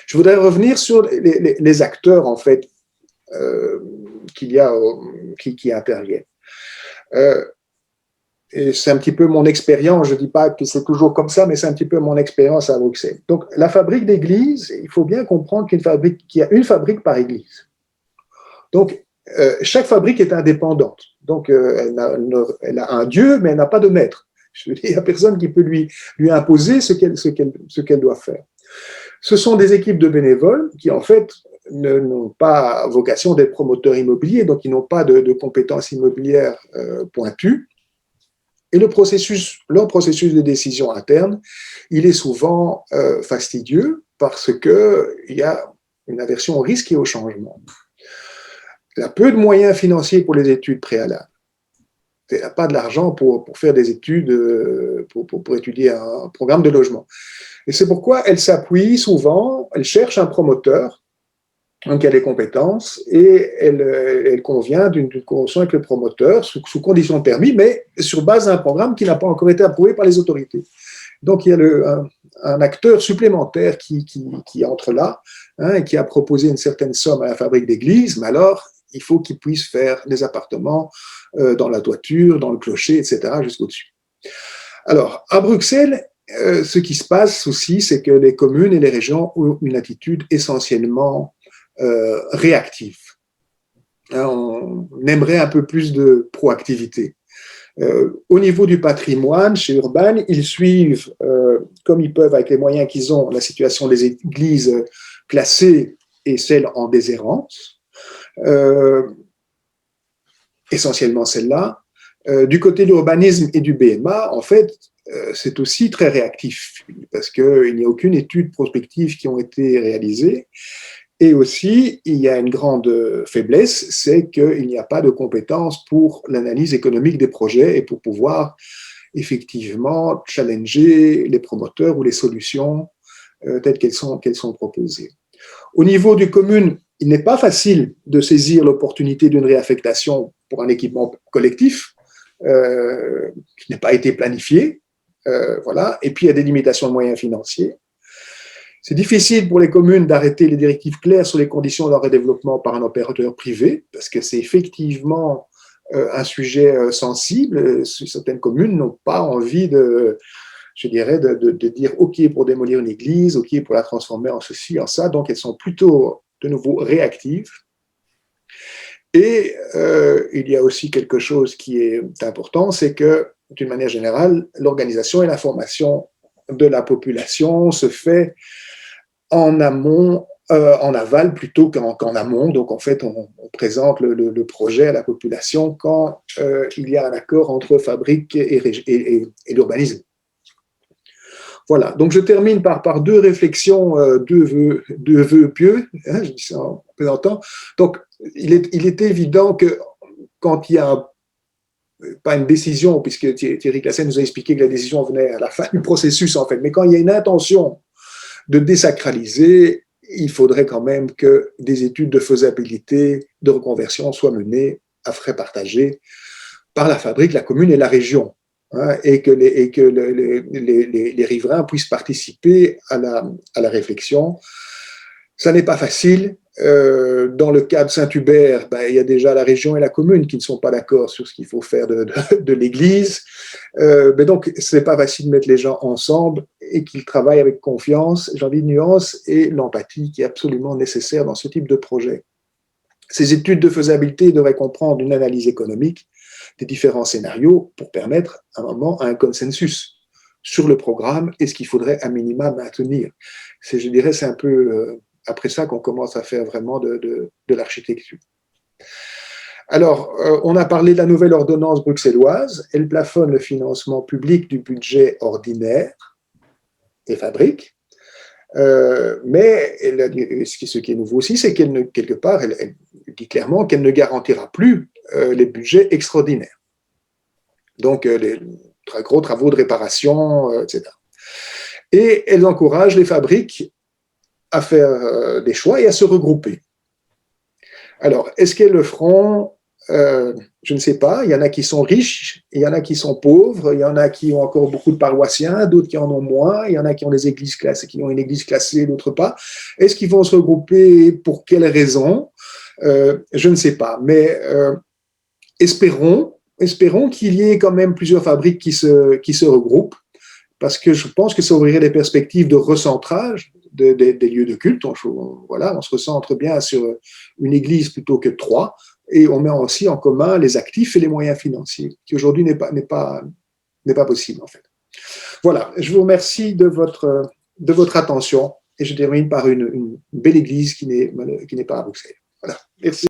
Je voudrais revenir sur les acteurs, en fait, qui interviennent. Et c'est un petit peu mon expérience, je ne dis pas que c'est toujours comme ça, mais c'est un petit peu mon expérience à Bruxelles. Donc, la fabrique d'église, il faut bien comprendre qu'il y a une fabrique par église. Donc, chaque fabrique est indépendante. Donc, elle a un dieu, mais elle n'a pas de maître. Il n'y a personne qui peut lui imposer ce qu'elle doit faire. Ce sont des équipes de bénévoles qui, en fait, n'ont pas vocation d'être promoteurs immobiliers, donc ils n'ont pas de compétences immobilières pointues. Et leur processus de décision interne, il est souvent fastidieux parce qu'il y a une aversion au risque et au changement. Il y a peu de moyens financiers pour les études préalables. Il n'y a pas de l'argent pour faire des études, pour étudier un programme de logement. Et c'est pourquoi elle s'appuie souvent, elle cherche un promoteur qui a des compétences et elle convient d'une convention avec le promoteur sous conditions de permis, mais sur base d'un programme qui n'a pas encore été approuvé par les autorités. Donc il y a un acteur supplémentaire qui entre là, et qui a proposé une certaine somme à la fabrique d'église, mais alors il faut qu'il puisse faire des appartements dans la toiture, dans le clocher, etc., jusqu'au-dessus. Alors, à Bruxelles, ce qui se passe aussi, c'est que les communes et les régions ont une attitude essentiellement réactive. On aimerait un peu plus de proactivité. Au niveau du patrimoine, chez Urban, ils suivent, comme ils peuvent avec les moyens qu'ils ont, la situation des églises classées et celles en déshérence. Essentiellement celle-là. Du côté de l'urbanisme et du BMA, en fait, c'est aussi très réactif parce qu'il n'y a aucune étude prospective qui ont été réalisées. Et aussi, il y a une grande faiblesse, c'est qu'il n'y a pas de compétences pour l'analyse économique des projets et pour pouvoir effectivement challenger les promoteurs ou les solutions telles qu'elles sont proposées. Au niveau des communes, il n'est pas facile de saisir l'opportunité d'une réaffectation pour un équipement collectif qui n'a pas été planifié. Voilà. Et puis, il y a des limitations de moyens financiers. C'est difficile pour les communes d'arrêter les directives claires sur les conditions de leur développement par un opérateur privé, parce que c'est effectivement un sujet sensible. Certaines communes n'ont pas envie de dire OK pour démolir une église, OK pour la transformer en ceci, en ça. Donc, elles sont plutôt de nouveau réactives. Et il y a aussi quelque chose qui est important, c'est que, d'une manière générale, l'organisation et l'information de la population se fait en amont, en aval plutôt qu'en amont. Donc, en fait, on présente le projet à la population quand il y a un accord entre fabrique et l'urbanisme. Voilà, donc je termine par deux réflexions, deux vœux pieux, hein, je dis ça en plaisantant. Donc, il est évident que quand il y a pas une décision, puisque Thierry Classen nous a expliqué que la décision venait à la fin du processus, en fait, mais quand il y a une intention de désacraliser, il faudrait quand même que des études de faisabilité, de reconversion soient menées à frais partagés par la fabrique, la commune et la région. Hein, et que les riverains puissent participer à la réflexion. Ça n'est pas facile. Dans le cas de Saint-Hubert, il y a déjà la région et la commune qui ne sont pas d'accord sur ce qu'il faut faire de l'église. Mais donc, ce n'est pas facile de mettre les gens ensemble et qu'ils travaillent avec confiance, j'ai envie de nuance, et l'empathie qui est absolument nécessaire dans ce type de projet. Ces études de faisabilité devraient comprendre une analyse économique des différents scénarios pour permettre à un moment un consensus sur le programme et ce qu'il faudrait à minima maintenir. Je dirais, c'est un peu après ça qu'on commence à faire vraiment de l'architecture. Alors, on a parlé de la nouvelle ordonnance bruxelloise. Elle plafonne le financement public du budget ordinaire des fabriques. Mais ce qui est nouveau aussi, c'est quelque part, elle dit clairement qu'elle ne garantira plus les budgets extraordinaires. Donc, les très gros travaux de réparation, etc. Et elle encourage les fabriques à faire des choix et à se regrouper. Alors, est-ce qu'elles le feront? Je ne sais pas. Il y en a qui sont riches, il y en a qui sont pauvres, il y en a qui ont encore beaucoup de paroissiens, d'autres qui en ont moins, il y en a qui ont des églises classées, qui ont une église classée, d'autres pas. Est-ce qu'ils vont se regrouper pour quelles raisons? Je ne sais pas, mais espérons qu'il y ait quand même plusieurs fabriques qui se regroupent, parce que je pense que ça ouvrirait des perspectives de recentrage des lieux de culte. On se recentre bien sur une église plutôt que 3, et on met aussi en commun les actifs et les moyens financiers, qui aujourd'hui n'est pas possible en fait. Voilà, je vous remercie de votre attention et je termine par une belle église qui n'est pas à Bruxelles. Voilà, merci.